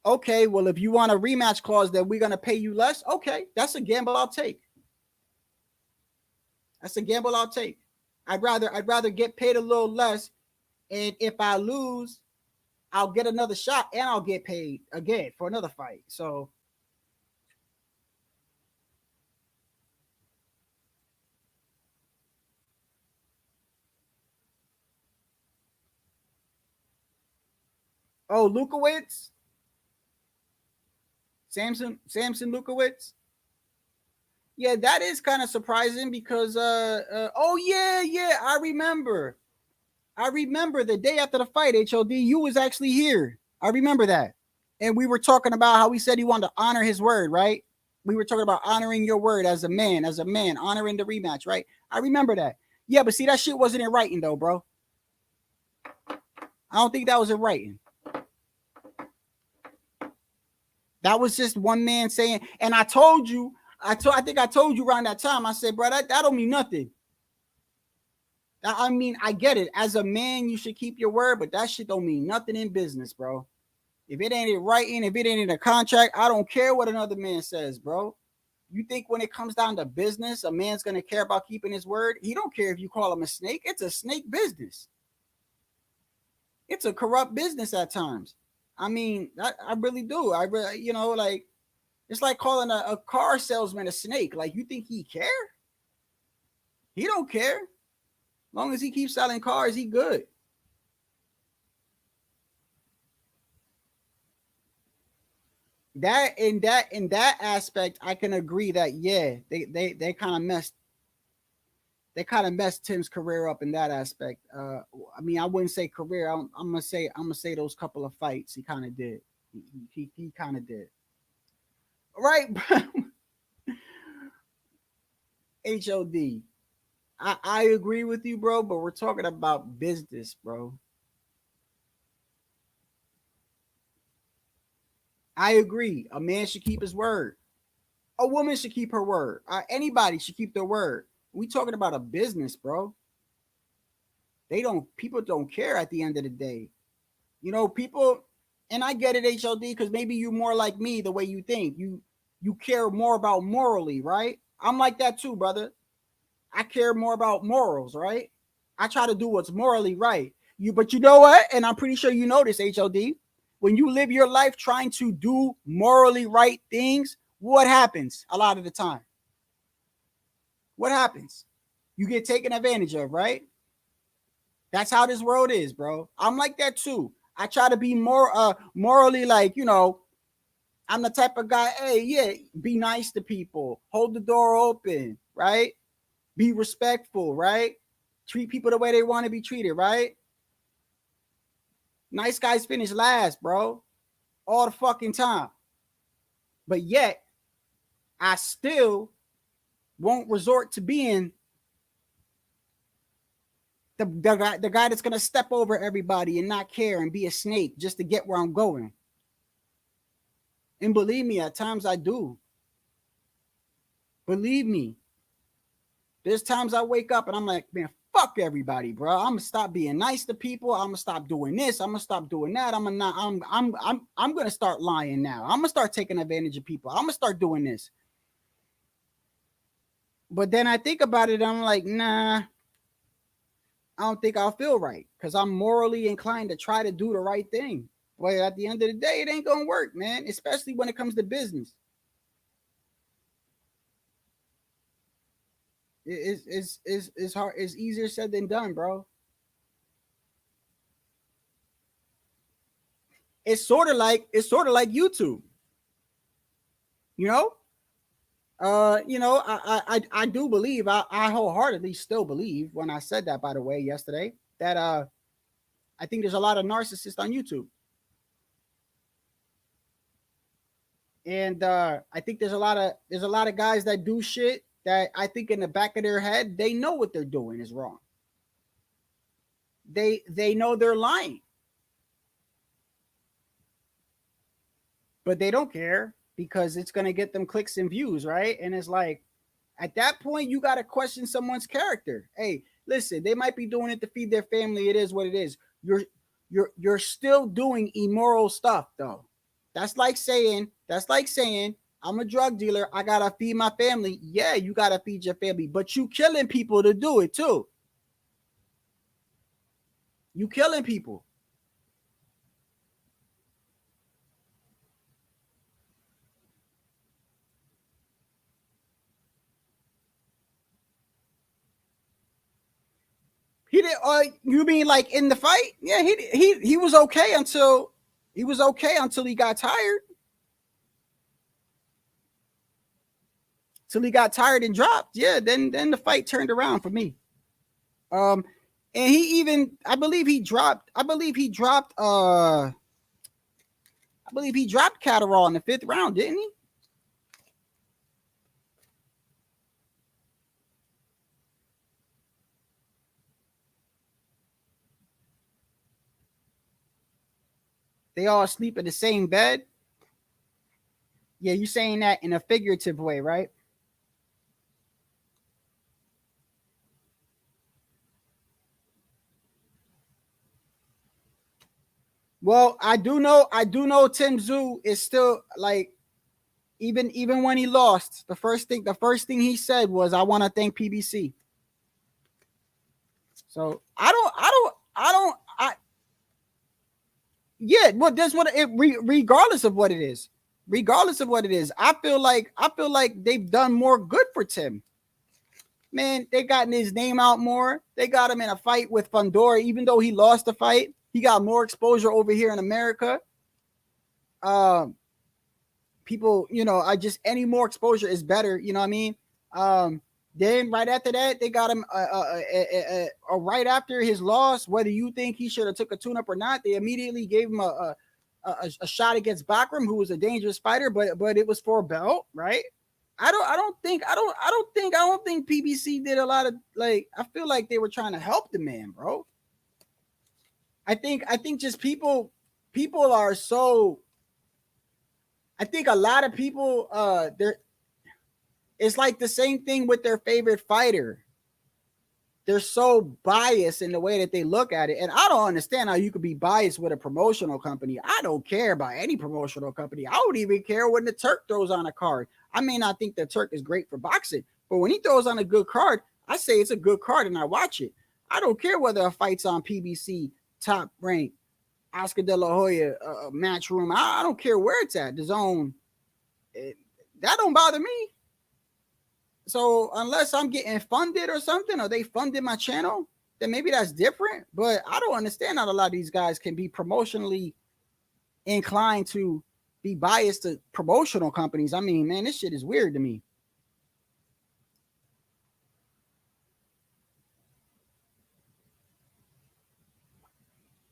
okay, well, if you want a rematch clause that we're going to pay you less, okay, that's a gamble I'll take. That's a gamble I'll take. I'd rather get paid a little less, and if I lose, I'll get another shot and I'll get paid again for another fight. So Lukowitz, Samson Lukowitz. Yeah, that is kind of surprising because oh yeah, I remember the day after the fight, HOD, you was actually here. I remember that. And we were talking about how he said he wanted to honor his word, right? We were talking about honoring your word as a man, honoring the rematch, right? I remember that. Yeah, but see, that shit wasn't in writing though, bro. I don't think that was in writing. That was just one man saying, and I told you, I think I told you around that time, I said, bro, that don't mean nothing. I mean, I get it. As a man, you should keep your word, but that shit don't mean nothing in business, bro. If it ain't in writing, if it ain't in a contract, I don't care what another man says, bro. You think when it comes down to business, a man's going to care about keeping his word? He don't care if you call him a snake. It's a snake business. It's a corrupt business at times. I mean, I really do. I really, you know, like, it's like calling a car salesman a snake. Like, you think he care? He don't care. As long as he keeps selling cars, he good. That in that aspect, I can agree that yeah, they kind of messed. They kind of messed Tim's career up in that aspect. I mean, I wouldn't say career. I'm gonna say those couple of fights he kind of did. He kind of did. All right, HOD. I agree with you, bro, but we're talking about business, bro. I agree. A man should keep his word. A woman should keep her word. Anybody should keep their word. We talking about a business, bro. People don't care at the end of the day. You know, people, and I get it, HOD, because maybe you more like me the way you think. You care more about morally, right? I'm like that too, brother. I care more about morals, right? I try to do what's morally right. But you know what? And I'm pretty sure you know this, HOD. When you live your life trying to do morally right things, what happens a lot of the time? What happens? You get taken advantage of, right? That's how this world is, bro. I'm like that too. I try to be more morally, like, you know, I'm the type of guy, hey, yeah, be nice to people, hold the door open, right? Be respectful, right? Treat people the way they want to be treated, right? Nice guys finish last, bro. All the fucking time. But yet, I still won't resort to being the guy that's going to step over everybody and not care and be a snake just to get where I'm going. And believe me, at times I do. Believe me. There's times I wake up and I'm like, man, fuck everybody, bro. I'm gonna stop being nice to people. I'm gonna stop doing this. I'm gonna stop doing that. I'm gonna start lying now. I'm gonna start taking advantage of people. I'm gonna start doing this. But then I think about it, I'm like, nah, I don't think I'll feel right because I'm morally inclined to try to do the right thing. But at the end of the day, it ain't gonna work, man, especially when it comes to business. It's hard. It's easier said than done, bro. It's sort of like YouTube. You know, I do believe, I wholeheartedly still believe when I said that, by the way, yesterday, that I think there's a lot of narcissists on YouTube. And I think there's a lot of guys that do shit that I think in the back of their head, they know what they're doing is wrong. They know they're lying. But they don't care because it's going to get them clicks and views, right? And it's like, at that point, you got to question someone's character. Hey, listen, they might be doing it to feed their family. It is what it is. you're still doing immoral stuff though. That's like saying I'm a drug dealer. I gotta feed my family. Yeah, you gotta feed your family, but you killing people to do it too. You killing people. He did. You mean like in the fight? Yeah, he was okay until he got tired. Till he got tired and dropped. Yeah, then the fight turned around for me. And he even I believe he dropped Catterall in the 5th round, didn't he? They all sleep in the same bed. Yeah, you're saying that in a figurative way, right? Well, I do know Tim Tszyu is still like even when he lost, the first thing he said was, I want to thank PBC. So yeah, well, that's what it regardless of what it is. I feel like they've done more good for Tim. Man, they gotten his name out more. They got him in a fight with Fundora, even though he lost the fight. He got more exposure over here in America. People, I just any more exposure is better. You know what I mean? Then right after that, they got him right after his loss. Whether you think he should have took a tune-up or not, they immediately gave him a shot against Bakram, who was a dangerous fighter, but it was for a belt, right? I don't think PBC did a lot of like. I feel like they were trying to help the man, bro. I think just people are so. I think a lot of people it's like the same thing with their favorite fighter. They're so biased in the way that they look at it. And I don't understand how you could be biased with a promotional company. I don't care about any promotional company. I don't even care when the Turk throws on a card. I may not think the Turk is great for boxing, but when he throws on a good card, I say it's a good card and I watch it. I don't care whether a fight's on PBC, Top Rank, Oscar De La Hoya, Matchroom. I don't care where it's at. The Zone. That don't bother me. So unless I'm getting funded or something, or they funded my channel, then maybe that's different. But I don't understand how a lot of these guys can be promotionally inclined to be biased to promotional companies. I mean, man, this shit is weird to me.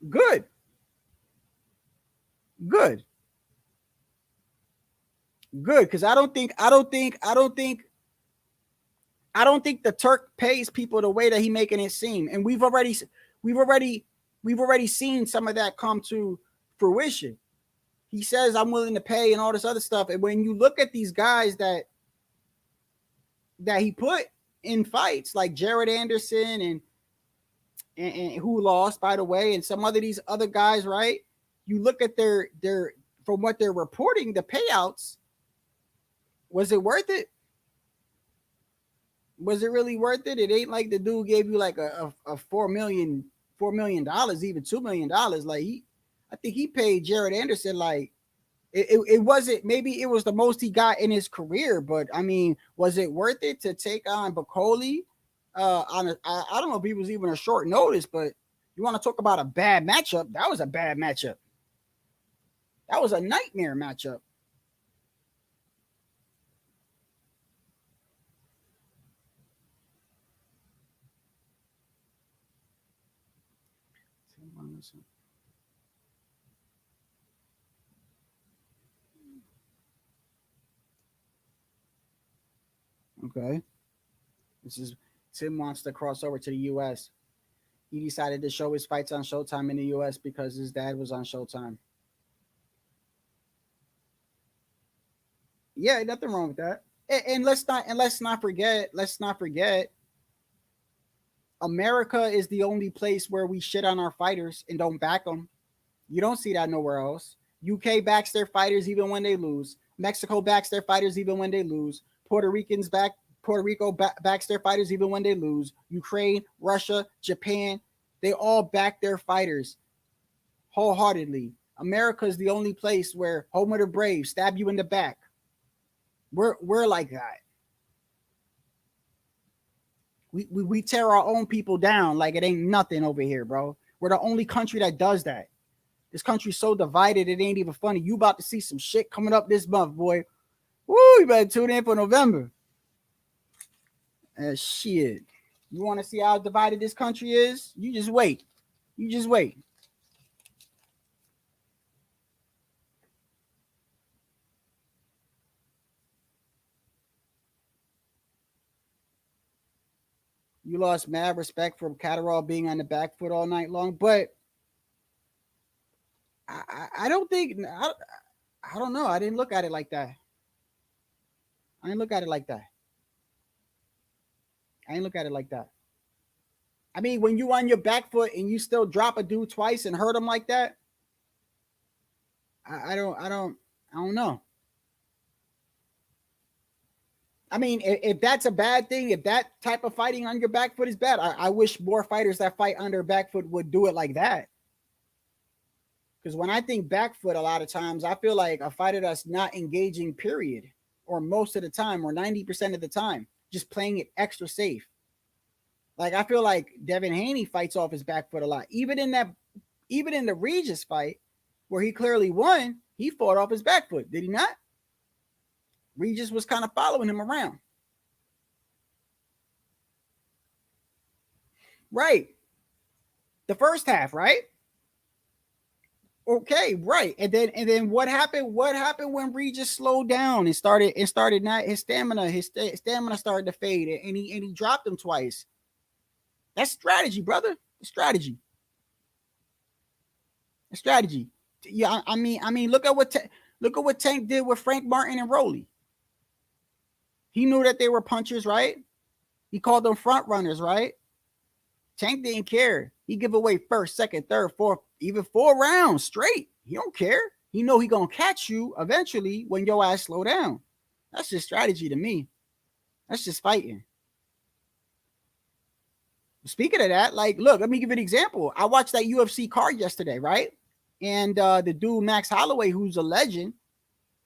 Good. Because I don't think the Turk pays people the way that he making it seem. And we've already seen some of that come to fruition. He says, I'm willing to pay and all this other stuff. And when you look at these guys that he put in fights, like Jared Anderson and who lost, by the way, and some of these other guys, right? You look at their from what they're reporting, the payouts. Was it worth it? Was it really worth it? It ain't like the dude gave you like a $4 million, even $2 million. Like I think he paid Jared Anderson like it wasn't. Maybe it was the most he got in his career, but I mean, was it worth it to take on Bacoli? I don't know if he was even a short notice, but you want to talk about a bad matchup? That was a bad matchup. That was a nightmare matchup. Okay. This is Tim wants to cross over to the US. He decided to show his fights on Showtime in the US because his dad was on Showtime. Yeah, nothing wrong with that. And let's not forget America is the only place where we shit on our fighters and don't back them. You don't see that nowhere else. UK backs their fighters even when they lose. Mexico backs their fighters even when they lose. Puerto Rico backs their fighters even when they lose. Ukraine, Russia, Japan, they all back their fighters wholeheartedly. America is the only place where home of the brave, stab you in the back. We're like that. We tear our own people down like it ain't nothing over here, bro. We're the only country that does that. This country's so divided, it ain't even funny. You about to see some shit coming up this month, boy. Woo, you better tune in for November. Shit. You want to see how divided this country is? You just wait. You just wait. You lost mad respect for Catterall being on the back foot all night long, but I don't think I don't know. I didn't look at it like that. I didn't look at it like that. I mean, when you on your back foot and you still drop a dude twice and hurt him like that, I don't know. I mean, if that's a bad thing, if that type of fighting on your back foot is bad, I wish more fighters that fight on their back foot would do it like that. Because when I think back foot, a lot of times I feel like a fighter that's not engaging, period, or most of the time, or 90% of the time, just playing it extra safe. Like I feel like Devin Haney fights off his back foot a lot. Even in the Regis fight, where he clearly won, he fought off his back foot, did he not? Regis was kind of following him around. Right. The first half, right? Okay, right. And then what happened? What happened when Regis slowed down and started not his stamina started to fade and he dropped him twice. That's strategy, brother. Strategy. Yeah, I mean, look at what Tank did with Frank Martin and Rolly. He knew that they were punchers, right? He called them front runners, right? Tank didn't care. He give away first, second, third, fourth, even 4 rounds straight. He don't care. He know he gonna catch you eventually when your ass slow down. That's just strategy to me. That's just fighting. Speaking of that, like, look, let me give you an example. I watched that UFC card yesterday, right? And the dude Max Holloway, who's a legend,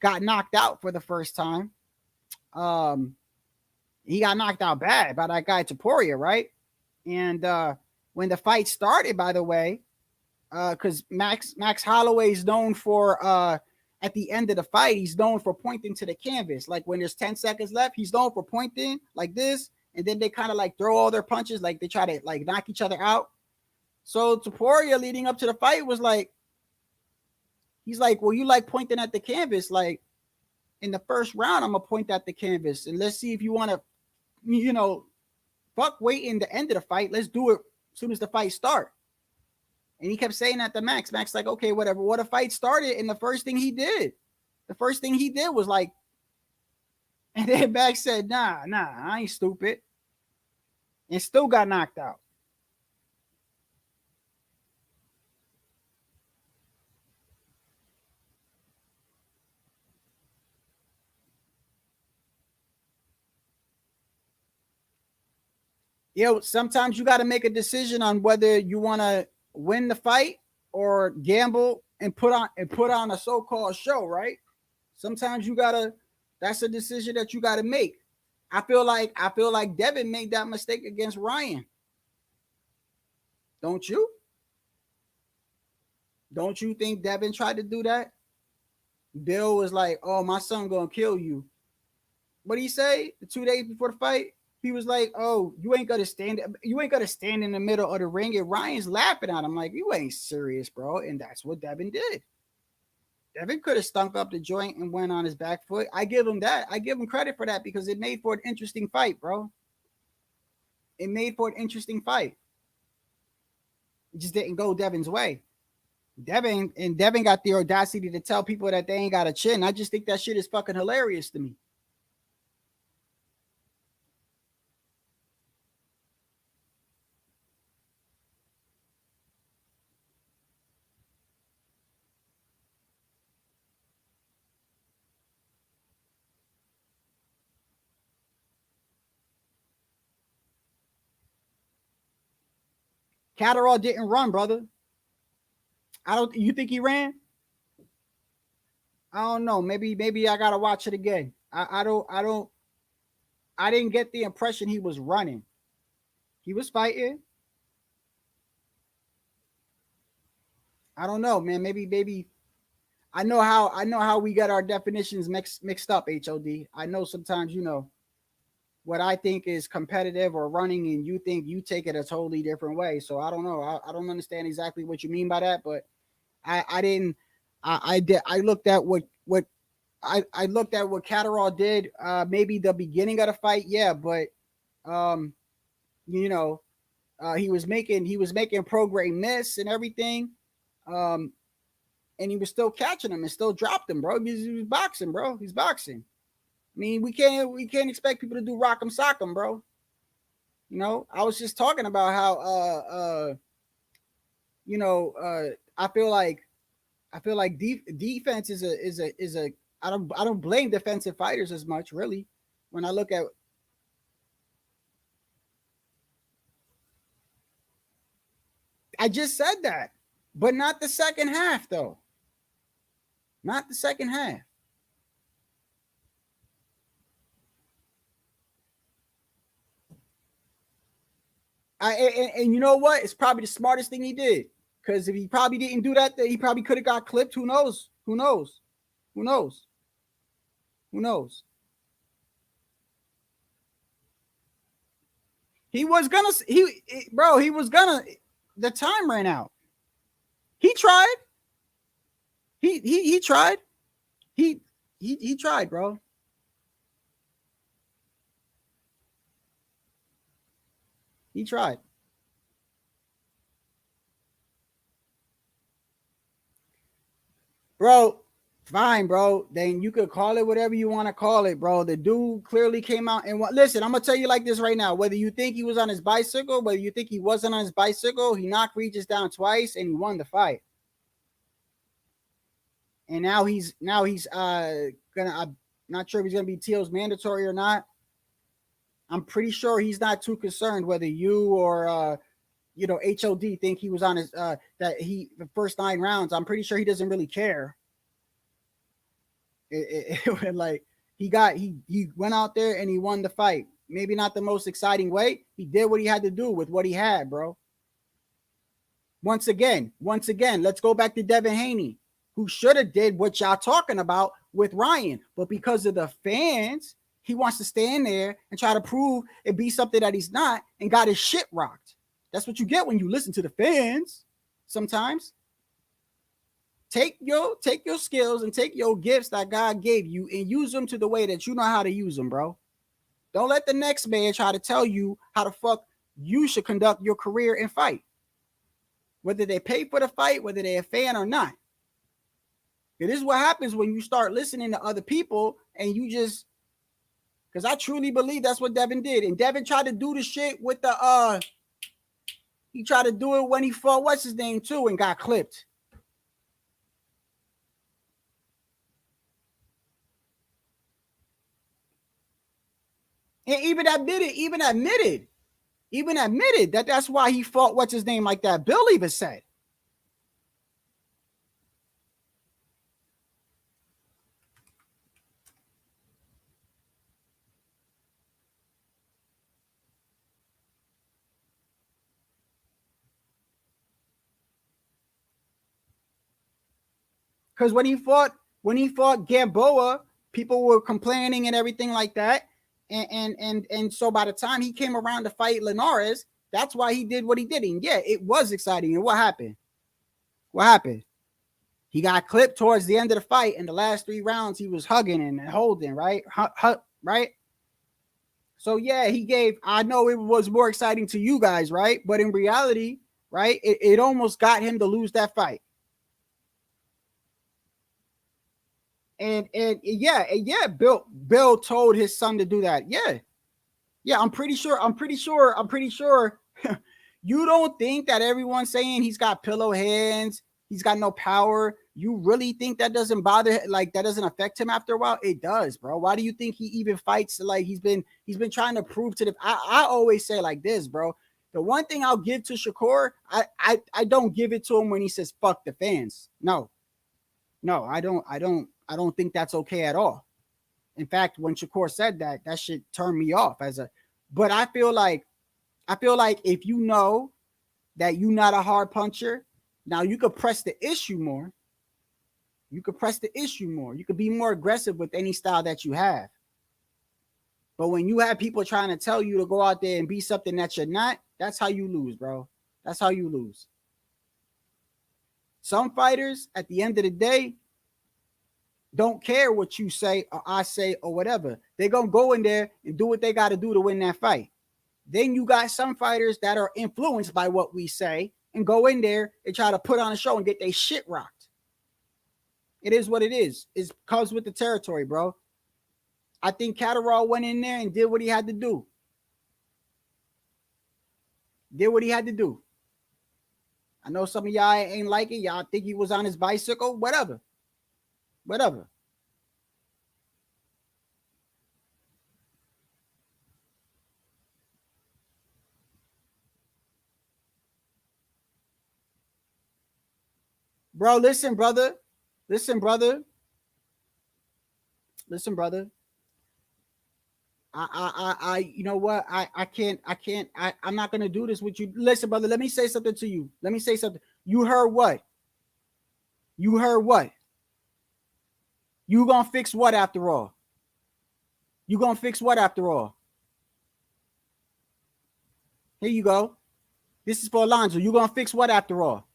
got knocked out for the first time. He got knocked out bad by that guy Topuria, right? And when the fight started, by the way, because Max Holloway's known for at the end of the fight, he's known for pointing to the canvas. Like when there's 10 seconds left, he's known for pointing like this, and then they kind of like throw all their punches, like they try to like knock each other out. So Topuria leading up to the fight was like, he's like, well, you like pointing at the canvas, like in the first round, I'm gonna point at the canvas and let's see if you want to, fuck waiting the end of the fight. Let's do it as soon as the fight start. And he kept saying that to Max. Max like, okay, whatever. What a fight started, and the first thing he did was like, and then Max said, nah, I ain't stupid, and still got knocked out. Sometimes you got to make a decision on whether you want to win the fight or gamble and put on a so-called show, right? Sometimes that's a decision that you got to make. I feel like Devin made that mistake against Ryan. Don't you? Don't you think Devin tried to do that? Bill was like, "Oh, my son gonna kill you." What did he say? The 2 days before the fight, he was like, "Oh, you ain't gonna stand in the middle of the ring." And Ryan's laughing at him like, "You ain't serious, bro." And that's what Devin did. Devin could have stunk up the joint and went on his back foot. I give him that. I give him credit for that because it made for an interesting fight, bro. It made for an interesting fight. It just didn't go Devin's way. Devin got the audacity to tell people that they ain't got a chin. I just think that shit is fucking hilarious to me. Catterall didn't run, brother. You think he ran? I don't know. Maybe I gotta watch it again. I didn't get the impression he was running. He was fighting. I don't know, man. Maybe I know how we got our definitions mixed up, HOD. I know sometimes, what I think is competitive or running, and you think you take it a totally different way. So I don't know. I don't understand exactly what you mean by that, but I looked at what I looked at what Catterall did. Maybe the beginning of the fight, yeah, but he was making Prograis miss and everything. And he was still catching him and still dropped him, bro. He was boxing, bro. He's boxing. I mean, we can't expect people to do rock'em sock'em, bro. I was just talking about how I feel like defense is a I don't blame defensive fighters as much, really. When I look at I just said that, but not the second half, though. Not the second half. And you know what? It's probably the smartest thing he did. Because if he probably didn't do that, he probably could have got clipped. Who knows? Who knows? Who knows? Who knows? He was gonna. He was gonna. The time ran out. He tried. He tried. He tried, bro. He tried. Bro, fine, bro. Then you could call it whatever you want to call it, bro. The dude clearly came out and listen, I'm gonna tell you like this right now. Whether you think he was on his bicycle, whether you think he wasn't on his bicycle, he knocked Regis down twice and he won the fight. And now he's I'm not sure if he's gonna be Teal's mandatory or not. I'm pretty sure he's not too concerned whether you or HOD think he was on his the first 9 rounds. I'm pretty sure he doesn't really care. Like he went out there and he won the fight. Maybe not the most exciting way. He did what he had to do with what he had, bro. Once again, let's go back to Devin Haney, who should have did what y'all talking about with Ryan, but because of the fans, he wants to stand there and try to prove and be something that he's not, and got his shit rocked. That's what you get when you listen to the fans. Sometimes take your skills and take your gifts that God gave you and use them to the way that you know how to use them, bro. Don't let the next man try to tell you how the fuck you should conduct your career and fight. Whether they pay for the fight, whether they're a fan or not. It is what happens when you start listening to other people and you just, because I truly believe that's what Devin did. And Devin tried to do the shit with the he tried to do it when he fought what's his name too and got clipped. And even admitted that that's why he fought what's his name like that. Bill even said. Because when he fought Gamboa, people were complaining and everything like that. And so by the time he came around to fight Linares, that's why he did what he did. And yeah, it was exciting. And what happened? He got clipped towards the end of the fight. In the last 3 rounds, he was hugging and holding, right? Right? So yeah, I know it was more exciting to you guys, right? But in reality, right, it almost got him to lose that fight. And Bill told his son to do that. Yeah, I'm pretty sure. You don't think that everyone's saying he's got pillow hands, he's got no power. You really think that doesn't bother, like that doesn't affect him after a while? It does, bro. Why do you think he even fights? Like he's been trying to prove to the. I always say like this, bro. The one thing I'll give to Shakur, I don't give it to him when he says fuck the fans. No, I don't think that's okay at all. In fact, when Shakur said that, that shit turned me off but I feel like if you know that you're not a hard puncher, now you could press the issue more. You could be more aggressive with any style that you have. But when you have people trying to tell you to go out there and be something that you're not, that's how you lose, bro. That's how you lose. Some fighters, at the end of the day, don't care what you say or I say or whatever. They're going to go in there and do what they got to do to win that fight. Then you got some fighters that are influenced by what we say and go in there and try to put on a show and get their shit rocked. It is what it is. It comes with the territory, bro. I think Catterall went in there and did what he had to do. I know some of y'all ain't like it. Y'all think he was on his bicycle. Whatever. Bro, listen, brother. I you know what? I'm not gonna do this with you. Listen, brother, let me say something to you. You heard what? You gonna fix what after all? Here you go. This is for Alonzo. You gonna fix what after all?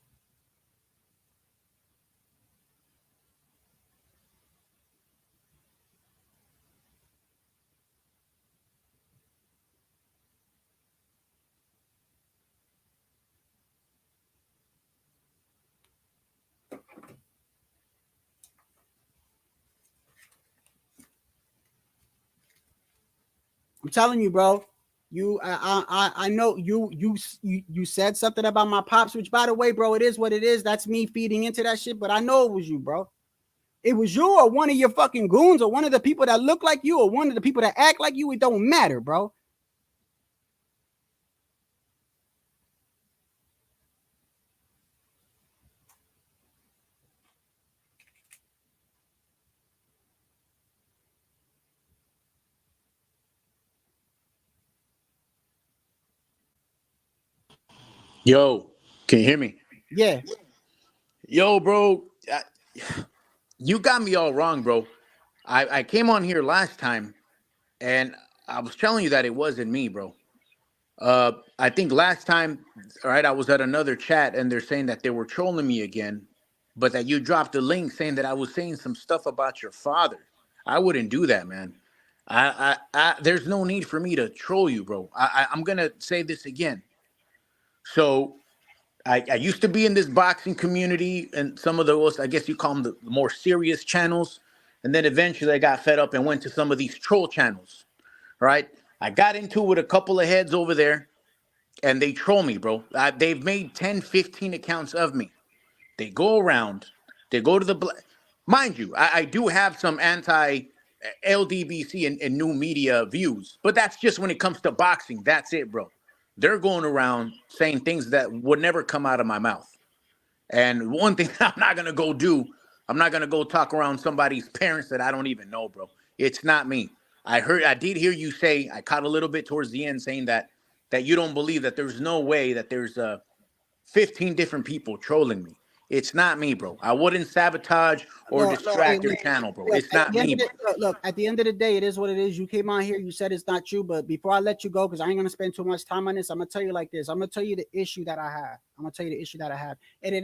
I'm telling you, bro. I know you said something about my pops, which, by the way, bro, it is what it is. That's me feeding into that shit, but I know it was you, bro. It was you or one of your fucking goons or one of the people that look like you or one of the people that act like you. It don't matter, bro.
Yo, can you hear me?
Yeah.
Yo, bro, you got me all wrong, bro. I came on here last time, and I was telling you that it wasn't me, bro. I think last time, all right, I was at another chat, and they're saying that they were trolling me again, but that you dropped a link saying that I was saying some stuff about your father. I wouldn't do that, man. There's no need for me to troll you, bro. I'm gonna say this again. So I used to be in this boxing community and some of those, I guess you call them the more serious channels. And then eventually I got fed up and went to some of these troll channels, right? I got into it with a couple of heads over there and they troll me, bro. They've made 10, 15 accounts of me. They go around, they go to the, mind you, I do have some anti-LDBC and new media views, but that's just when it comes to boxing. That's it, bro. They're going around saying things that would never come out of my mouth. And one thing I'm not going to go do, I'm not going to go talk around somebody's parents that I don't even know, bro. It's not me. I did hear you say, I caught a little bit towards the end saying that you don't believe that there's no way that there's 15 different people trolling me. It's not me, bro. I wouldn't sabotage or distract your channel, bro. It's not me, bro.
Look, at the end of the day, it is what it is. You came on here, you said it's not you, but before I let you go, because I ain't going to spend too much time on this, I'm going to tell you like this. I'm going to tell you the issue that I have. And it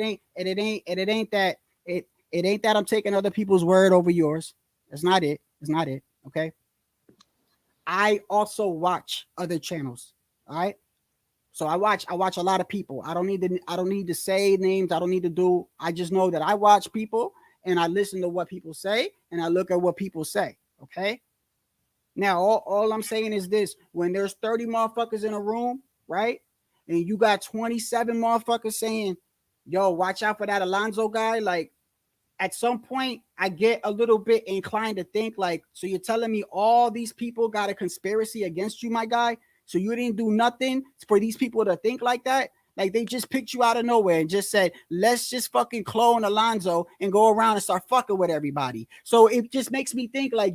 ain't that I'm taking other people's word over yours. It's not it. Okay. I also watch other channels. All right. So I watch a lot of people. I don't need to say names. I just know that I watch people and I listen to what people say and I look at what people say. Okay. Now, all I'm saying is this: when there's 30 motherfuckers in a room, right? And you got 27 motherfuckers saying, yo, watch out for that Alonzo guy. Like, at some point, I get a little bit inclined to think like, so you're telling me all these people got a conspiracy against you, my guy? So you didn't do nothing for these people to think like that. Like they just picked you out of nowhere and just said, let's just fucking clone Alonzo and go around and start fucking with everybody. So it just makes me think like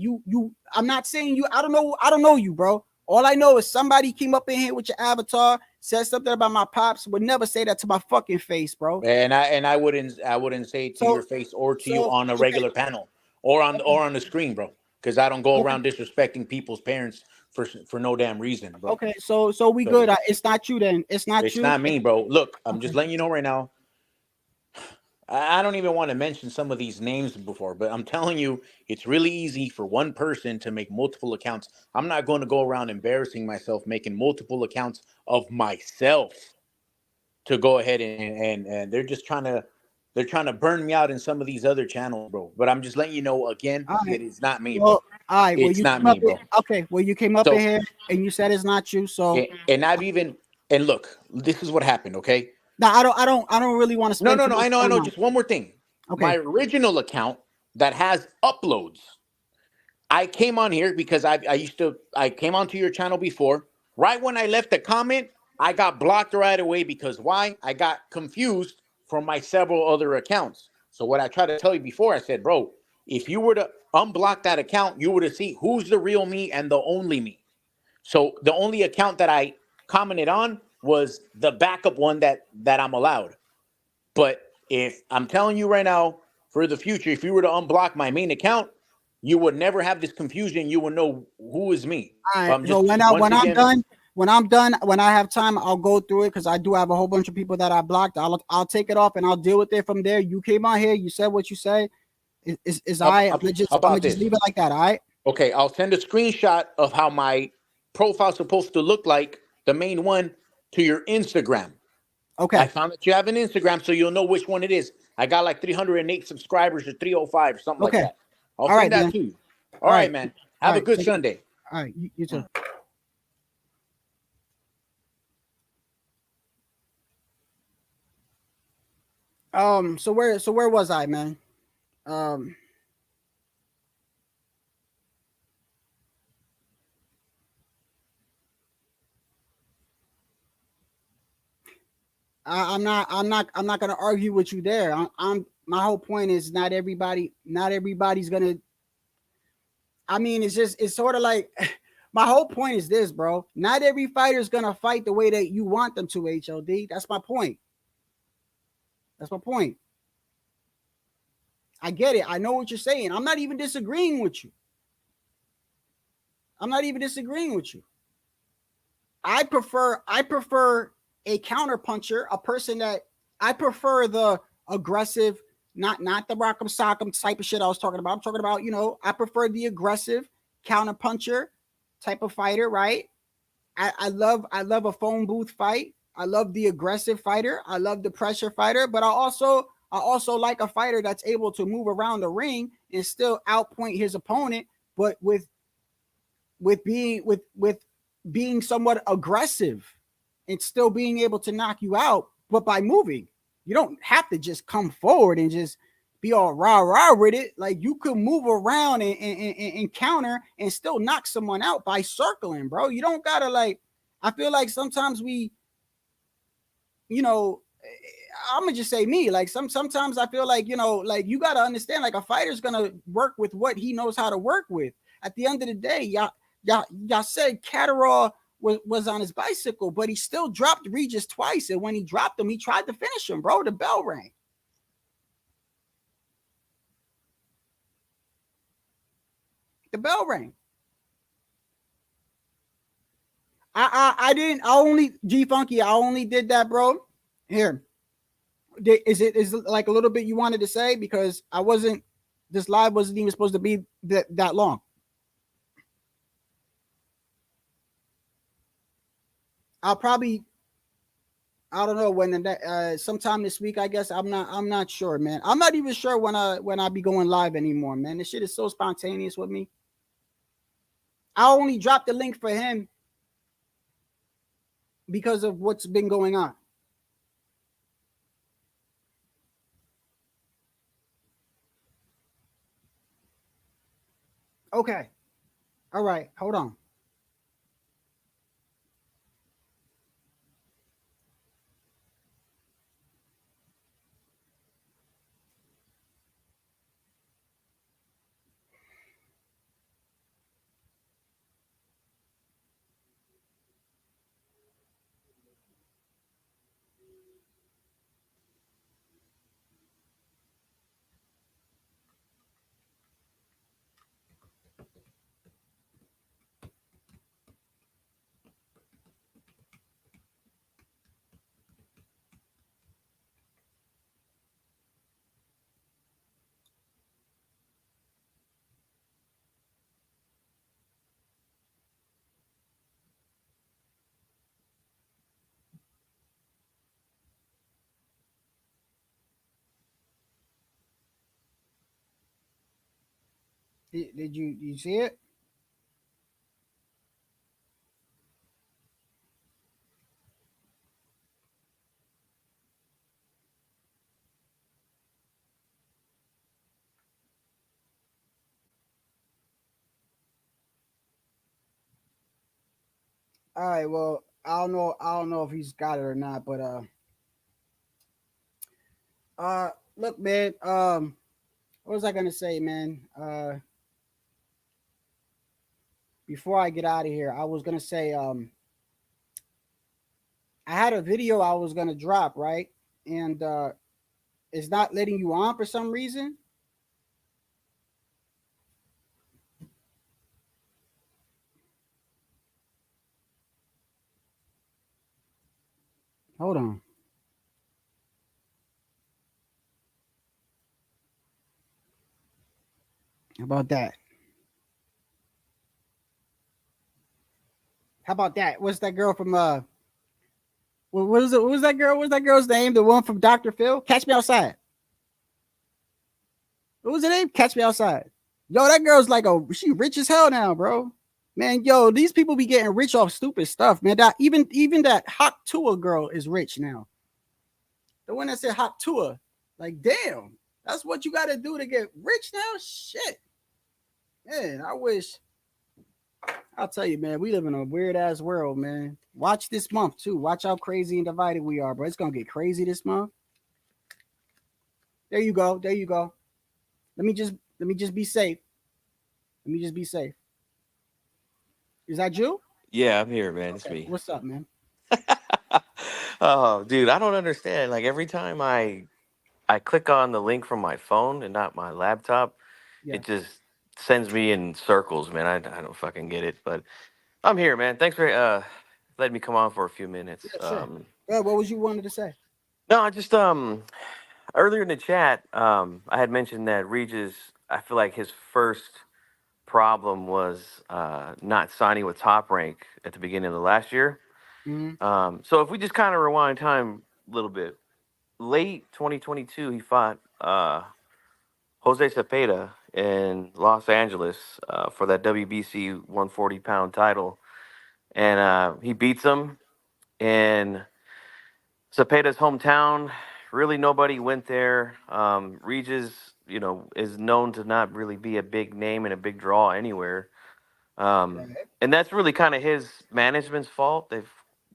I'm not saying you, I don't know you, bro. All I know is somebody came up in here with your avatar, said something about my pops, would never say that to my fucking face, bro.
And I wouldn't say it to your face or to you on a regular panel or on the screen, bro. Because I don't go around disrespecting people's parents for no damn reason, bro.
Okay, so we good. It's not you then. It's not
It's
you.
not me, bro. Look, I'm just letting you know right now. I don't even want to mention some of these names before, but I'm telling you, it's really easy for one person to make multiple accounts. I'm not going to go around embarrassing myself making multiple accounts of myself to go ahead and they're just trying to burn me out in some of these other channels, bro. But I'm just letting you know again, it is not me, bro.
All right,
It's not me, bro.
Okay, well, you came up in here and you said it's not you, so
and I've even and look, this is what happened, okay?
now I don't really want to spend
No. I know. Just one more thing.
Okay.
My original account that has uploads, I came on here because I came onto your channel before. Right when I left the comment, I got blocked right away because why? I got confused from my several other accounts. So what I tried to tell you before, I said, bro, if you were to unblock that account, you would have seen who's the real me and the only me. So the only account that I commented on was the backup one that I'm allowed. But if I'm telling you right now, for the future, if you were to unblock my main account, you would never have this confusion. You would know who is me.
All right. So when I'm done, when I have time, I'll go through it because I do have a whole bunch of people that I blocked. I'll take it off and I'll deal with it from there. You came on here, you said what you say. Is I'm gonna just leave it like that. All right.
Okay, I'll send a screenshot of how my profile's supposed to look like, the main one, to your Instagram.
Okay.
I found that you have an Instagram, so you'll know which one it is. I got like 308 subscribers or 305 or something like that. I'll send that to you. All right, man. Have a good Sunday.
All right, you too. So where was I, man? I'm not gonna argue with you there. My whole point is not everybody's gonna. I mean, it's sort of like my whole point is this, bro. Not every fighter's gonna fight the way that you want them to, HOD. That's my point. That's my point. I get it. I know what you're saying. I'm not even disagreeing with you. I prefer a counterpuncher, a person that I prefer the aggressive, not the rock'em sock'em type of shit I was talking about. I'm talking about, I prefer the aggressive counterpuncher type of fighter, right? I love a phone booth fight. I love the aggressive fighter. I love the pressure fighter, but I also like a fighter that's able to move around the ring and still outpoint his opponent, but with being somewhat aggressive and still being able to knock you out, but by moving. You don't have to just come forward and just be all rah with it. Like you could move around and counter and still knock someone out by circling, bro. You don't gotta I feel like sometimes we, I'm gonna just say me. Like sometimes I feel like, you gotta understand, like a fighter's gonna work with what he knows how to work with. At the end of the day, y'all said Catterall was on his bicycle, but he still dropped Regis twice. And when he dropped him, he tried to finish him, bro. The bell rang. The bell rang. I only did that, bro. Here. Is it like a little bit you wanted to say? Because this live wasn't even supposed to be that long. I'll probably, I don't know when sometime this week, I guess. I'm not sure, man. I'm not even sure when I be going live anymore, man. This shit is so spontaneous with me. I only dropped the link for him because of what's been going on. Okay. All right. Hold on. Did you see it? All right. Well, I don't know. I don't know if he's got it or not, but look, man. What was I gonna say, man? Before I get out of here, I was gonna say, I had a video I was gonna drop, right? And it's not letting you on for some reason. Hold on. How about that? How about that? What's that girl from what was it? What was that girl? What's that girl's name? The one from Dr. Phil? Catch Me Outside. What was her name? Catch Me Outside. Yo, that girl's like she rich as hell now, bro. Man, yo, these people be getting rich off stupid stuff, man. That even that Hot Tua girl is rich now. The one that said Hot Tua, like, damn, that's what you got to do to get rich now. Shit, man. I wish. I'll tell you, man. We live in a weird ass world, man. Watch this month too. Watch how crazy and divided we are, bro. It's gonna get crazy this month. There you go. There you go. Let me just be safe. Let me just be safe. Is that you?
Yeah, I'm here, man. It's
Okay.
me.
What's up, man?
Oh, dude, I don't understand. Like every time I click on the link from my phone and not my laptop,
Yeah.
it just sends me in circles, man. I don't fucking get it. But I'm here, man. Thanks for letting me come on for a few minutes.
Yeah, sure. What was you wanted to say?
No, I just earlier in the chat, I had mentioned that Regis, I feel like his first problem was not signing with Top Rank at the beginning of the last year.
Mm-hmm.
So if we just kind of rewind time a little bit, late 2022, he fought Jose Cepeda in Los Angeles for that WBC 140-pound title, and he beats him in Cepeda's hometown. Really, nobody went there. Regis, is known to not really be a big name and a big draw anywhere.
Right.
And that's really kind of his management's fault. They've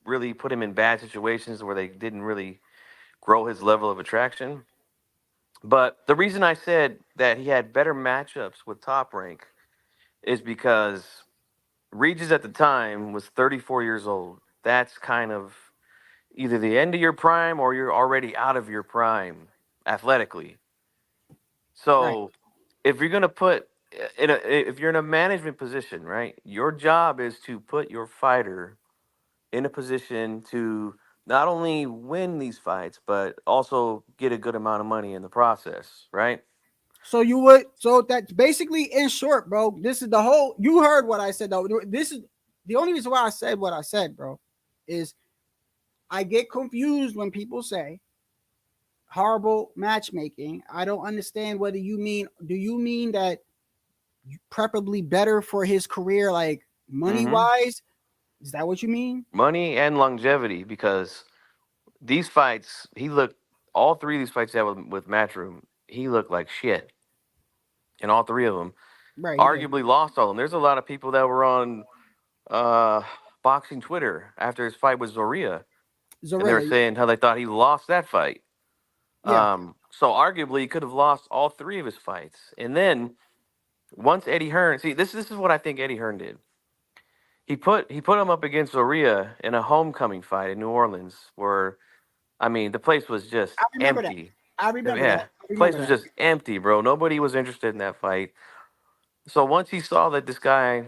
really put him in bad situations where they didn't really grow his level of attraction. But the reason I said that he had better matchups with Top Rank is because Regis at the time was 34 years old. That's kind of either the end of your prime or you're already out of your prime athletically.
Right.
So if you're gonna put if you're in a management position, right, your job is to put your fighter in a position to not only win these fights but also get a good amount of money in the process, right?
So that's basically in short, bro. This is the whole. You heard what I said though. This is the only reason why I said what I said, bro. Is I get confused when people say horrible matchmaking. I don't understand whether you mean. Do you mean that preferably better for his career, like money
Mm-hmm.
wise? Is that what you mean?
Money and longevity, because these fights, all three of these fights he had with Matchroom, he looked like shit in all three of them.
Right. He did.
Arguably lost all of them. There's a lot of people that were on uh, boxing Twitter after his fight with Zorilla, and they were
Zorilla.
saying how they thought he lost that fight.
Yeah.
So arguably he could have lost all three of his fights. And then once Eddie Hearn, see, this is what I think Eddie Hearn did. He put him up against Zorilla in a homecoming fight in New Orleans, where I mean the place was just
I remember that.
empty.
I remember
Yeah,
that. I
the place
remember
was
that.
just empty, bro. Nobody was interested in that fight. So once he saw that this guy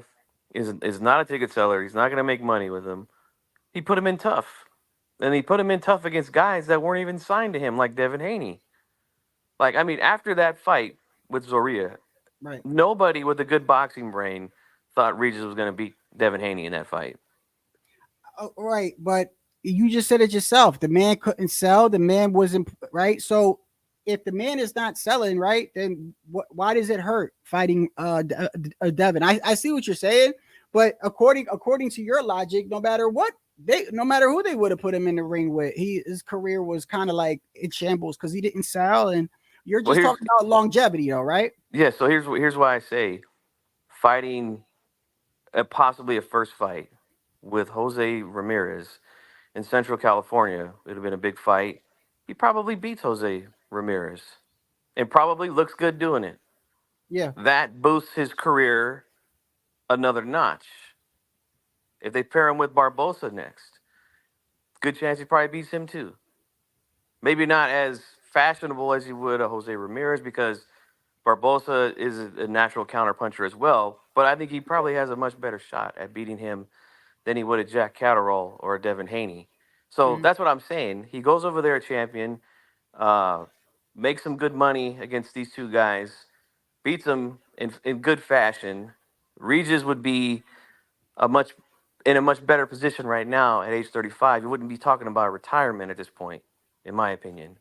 is not a ticket seller, he's not going to make money with him. He put him in tough, and he put him in tough against guys that weren't even signed to him, like Devin Haney. Like, I mean, after that fight with Zorilla,
Right.
nobody with a good boxing brain thought Regis was going to beat Devin Haney in that fight.
Right, but you just said it yourself. The man couldn't sell. The man wasn't right. So if the man is not selling, right, then why does it hurt fighting Devin? I see what you're saying, but according to your logic, no matter who they would have put him in the ring with, his career was kind of like in shambles because he didn't sell. And you're just talking about longevity, though, right?
Yeah. So here's why I say fighting possibly a first fight with Jose Ramirez in Central California. It would have been a big fight. He probably beats Jose Ramirez and probably looks good doing it.
Yeah.
That boosts his career another notch. If they pair him with Barbosa next, good chance he probably beats him too. Maybe not as fashionable as he would a Jose Ramirez because Barbosa is a natural counterpuncher as well, but I think he probably has a much better shot at beating him than he would a Jack Catterall or a Devin Haney. So that's what I'm saying. He goes over there a champion, makes some good money against these two guys, beats them in good fashion. Regis would be in a much better position right now at age 35. You wouldn't be talking about retirement at this point, in my opinion.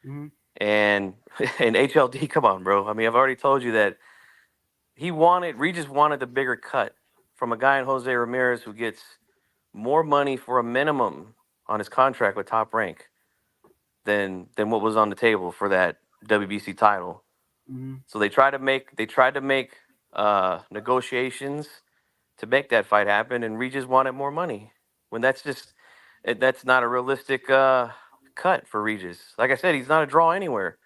Mm-hmm.
And HLD, come on, bro. I mean, I've already told you that Regis wanted the bigger cut from a guy in Jose Ramirez who gets more money for a minimum on his contract with Top Rank than what was on the table for that WBC title.
Mm-hmm.
So they tried to make negotiations to make that fight happen, and Regis wanted more money. When that's not a realistic cut for Regis. Like I said, he's not a draw anywhere.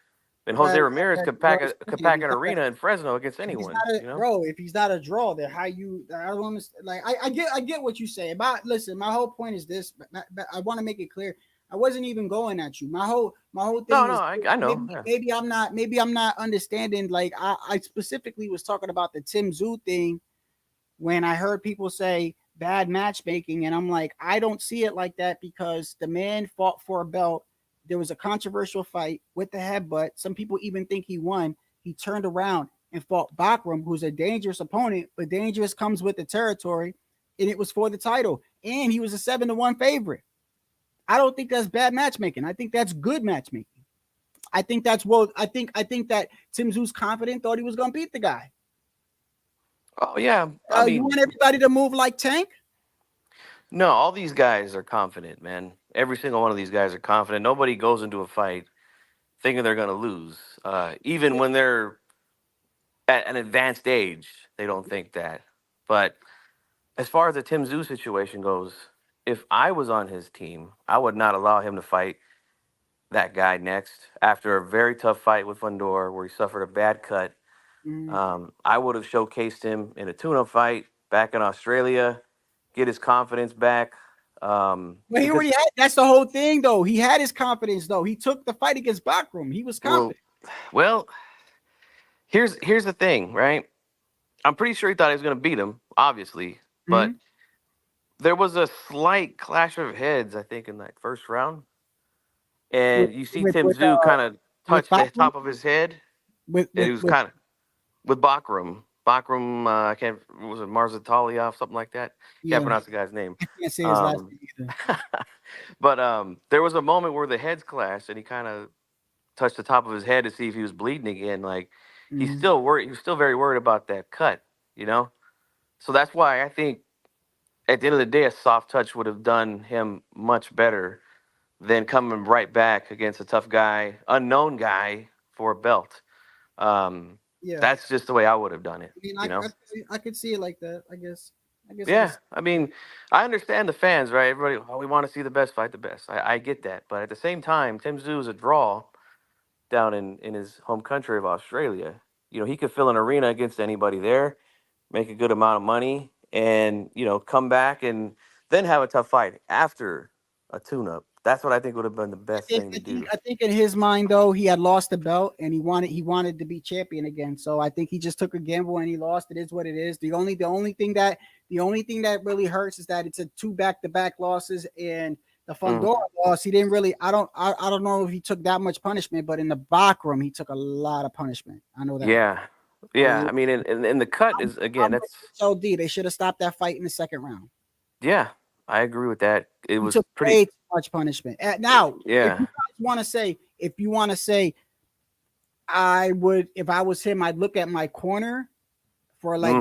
And Jose Ramirez could pack an arena in Fresno against anyone.
Bro, if he's not a draw, then I don't understand. Like I get what you say. My whole point is this. I want to make it clear. I wasn't even going at you. My whole thing.
I know.
Maybe I'm not understanding. Like I specifically was talking about the Tim Tszyu thing when I heard people say bad matchmaking, and I'm like, I don't see it like that because the man fought for a belt. There was a controversial fight with the headbutt. Some people even think he won. He turned around and fought Bakram, who's a dangerous opponent, but dangerous comes with the territory, and it was for the title. And he was a 7-1 favorite. I don't think that's bad matchmaking. I think that's good matchmaking. I think that Tim Tszyu's confident, thought he was going to beat the guy.
Oh yeah,
you want everybody to move like Tank?
No, all these guys are confident, man. Every single one of these guys are confident. Nobody goes into a fight thinking they're going to lose. Even when they're at an advanced age, they don't think that. But as far as the Tim Tszyu situation goes, if I was on his team, I would not allow him to fight that guy next after a very tough fight with Fundor where he suffered a bad cut. I would have showcased him in a tune-up fight back in Australia, get his confidence back.
But he already had. That's the whole thing, though. He had his confidence, though. He took the fight against Bakram. He was confident.
Well, here's the thing, right? I'm pretty sure he thought he was going to beat him, obviously, but there was a slight clash of heads, I think, in that first round, and you see Tim Tszyu kind of touch the top of his head. He was kind of with Bakram. I can't. Was it Marzataliov, something like that? Can't pronounce the guy's name.
I can't say his last name either.
But there was a moment where the heads clashed, and he kind of touched the top of his head to see if he was bleeding again. Like he's still worried. He was still very worried about that cut, So that's why I think at the end of the day, a soft touch would have done him much better than coming right back against a tough guy, unknown guy for a belt. That's just the way I would have done it.
I mean, I could see it like that. I guess.
Yeah, I mean, I understand the fans, right? Everybody, we want to see the best fight the best. I get that, but at the same time, Tim Tszyu is a draw down in his home country of Australia. He could fill an arena against anybody there, make a good amount of money, and come back and then have a tough fight after a tune-up. That's what I think would have been the best thing to do.
I think in his mind, though, he had lost the belt and he wanted to be champion again. So I think he just took a gamble and he lost. It is what it is. The only thing that really hurts is that it's a 2 back-to-back losses, and the Fundora loss. He didn't really. I don't know if he took that much punishment, but in the Bakram, he took a lot of punishment. I know that.
Yeah. I mean, and the cut is again. That's
LD. They should have stopped that fight in the second round.
Yeah, I agree with that. It was
pretty too much punishment. Now,
yeah.
if you want to say I would, if I was him, I'd look at my corner for like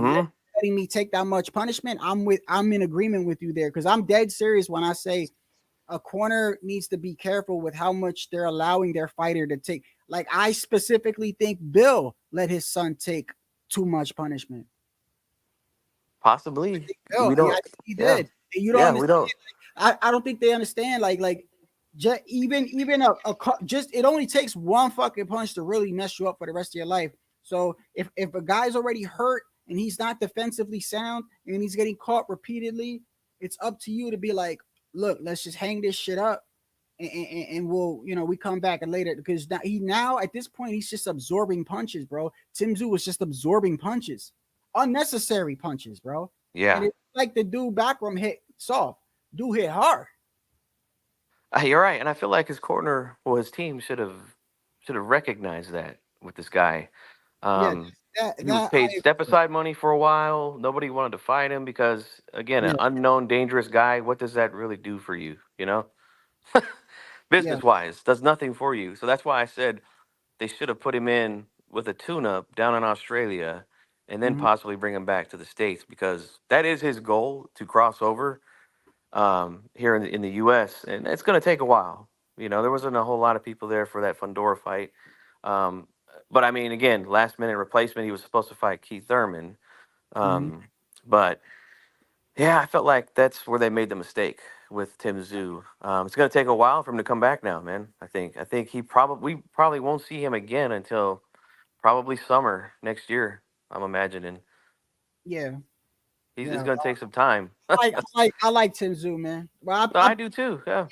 letting me take that much punishment. I'm in agreement with you there because I'm dead serious when I say a corner needs to be careful with how much they're allowing their fighter to take. Like I specifically think Bill let his son take too much punishment.
Possibly.
Bill,
We don't.
he
Yeah.
did. And you don't
Yeah,
understand.
we don't.
I don't think they understand. Even just it only takes one fucking punch to really mess you up for the rest of your life. So if a guy's already hurt and he's not defensively sound and he's getting caught repeatedly, it's up to you to be like, look, let's just hang this shit up and we'll, we come back and later because now at this point he's just absorbing punches, bro. Tim Tszyu was just absorbing punches, unnecessary punches, bro.
Yeah.
And it's like the dude backroom hit soft, dude hit hard.
You're right, and I feel like his corner or his team should have recognized that with this guy. He was paid step aside money for a while. Nobody wanted to fight him because, again, an unknown, dangerous guy. What does that really do for you? Business wise, does nothing for you. So that's why I said they should have put him in with a tune-up down in Australia, and then possibly bring him back to the States because that is his goal to cross over. Here in the U.S., and it's going to take a while. There wasn't a whole lot of people there for that Fundora fight. But I mean, again, last minute replacement. He was supposed to fight Keith Thurman. But yeah, I felt like that's where they made the mistake with Tim Tszyu. It's going to take a while for him to come back now, man. I think we probably won't see him again until probably summer next year. I'm imagining.
Yeah.
It's going to take some time.
I like Tim Tszyu, man. Well,
I do too. Yeah.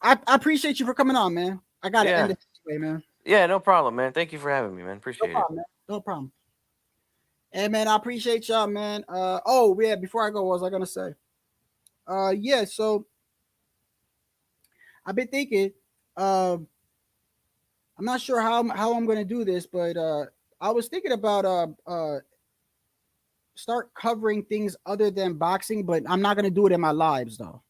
I appreciate you for coming on, man. I got to end it this way, man.
Yeah, no problem, man. Thank you for having me, man. Appreciate it.
Man. No problem. Hey, man, I appreciate y'all, man. Before I go, what was I going to say? So I've been thinking, I'm not sure how I'm going to do this, but I was thinking about start covering things other than boxing, but I'm not going to do it in my lives though.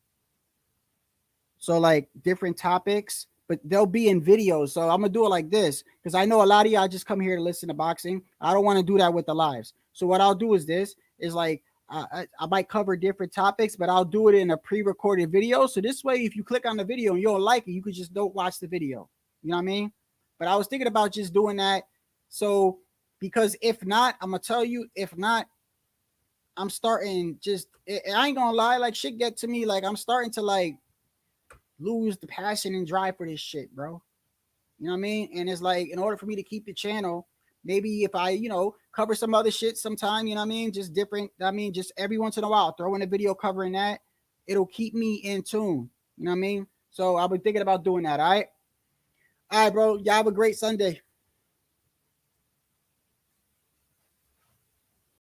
So like different topics, but they'll be in videos. So I'm going to do it like this because I know a lot of y'all just come here to listen to boxing. I don't want to do that with the lives. So what I'll do is I might cover different topics, but I'll do it in a pre-recorded video. So this way, if you click on the video and you don't like it, you could just don't watch the video. You know what I mean? But I was thinking about just doing that. So because if not, I'm going to tell you, if not, I'm starting I ain't gonna lie, like shit get to me. Like I'm starting to like lose the passion and drive for this shit, bro. You know what I mean? And it's like, in order for me to keep the channel, maybe if I, cover some other shit sometime, you know what I mean? Just different. Just every once in a while, throw in a video covering that. It'll keep me in tune. You know what I mean? So I've been thinking about doing that. All right, bro. Y'all have a great Sunday.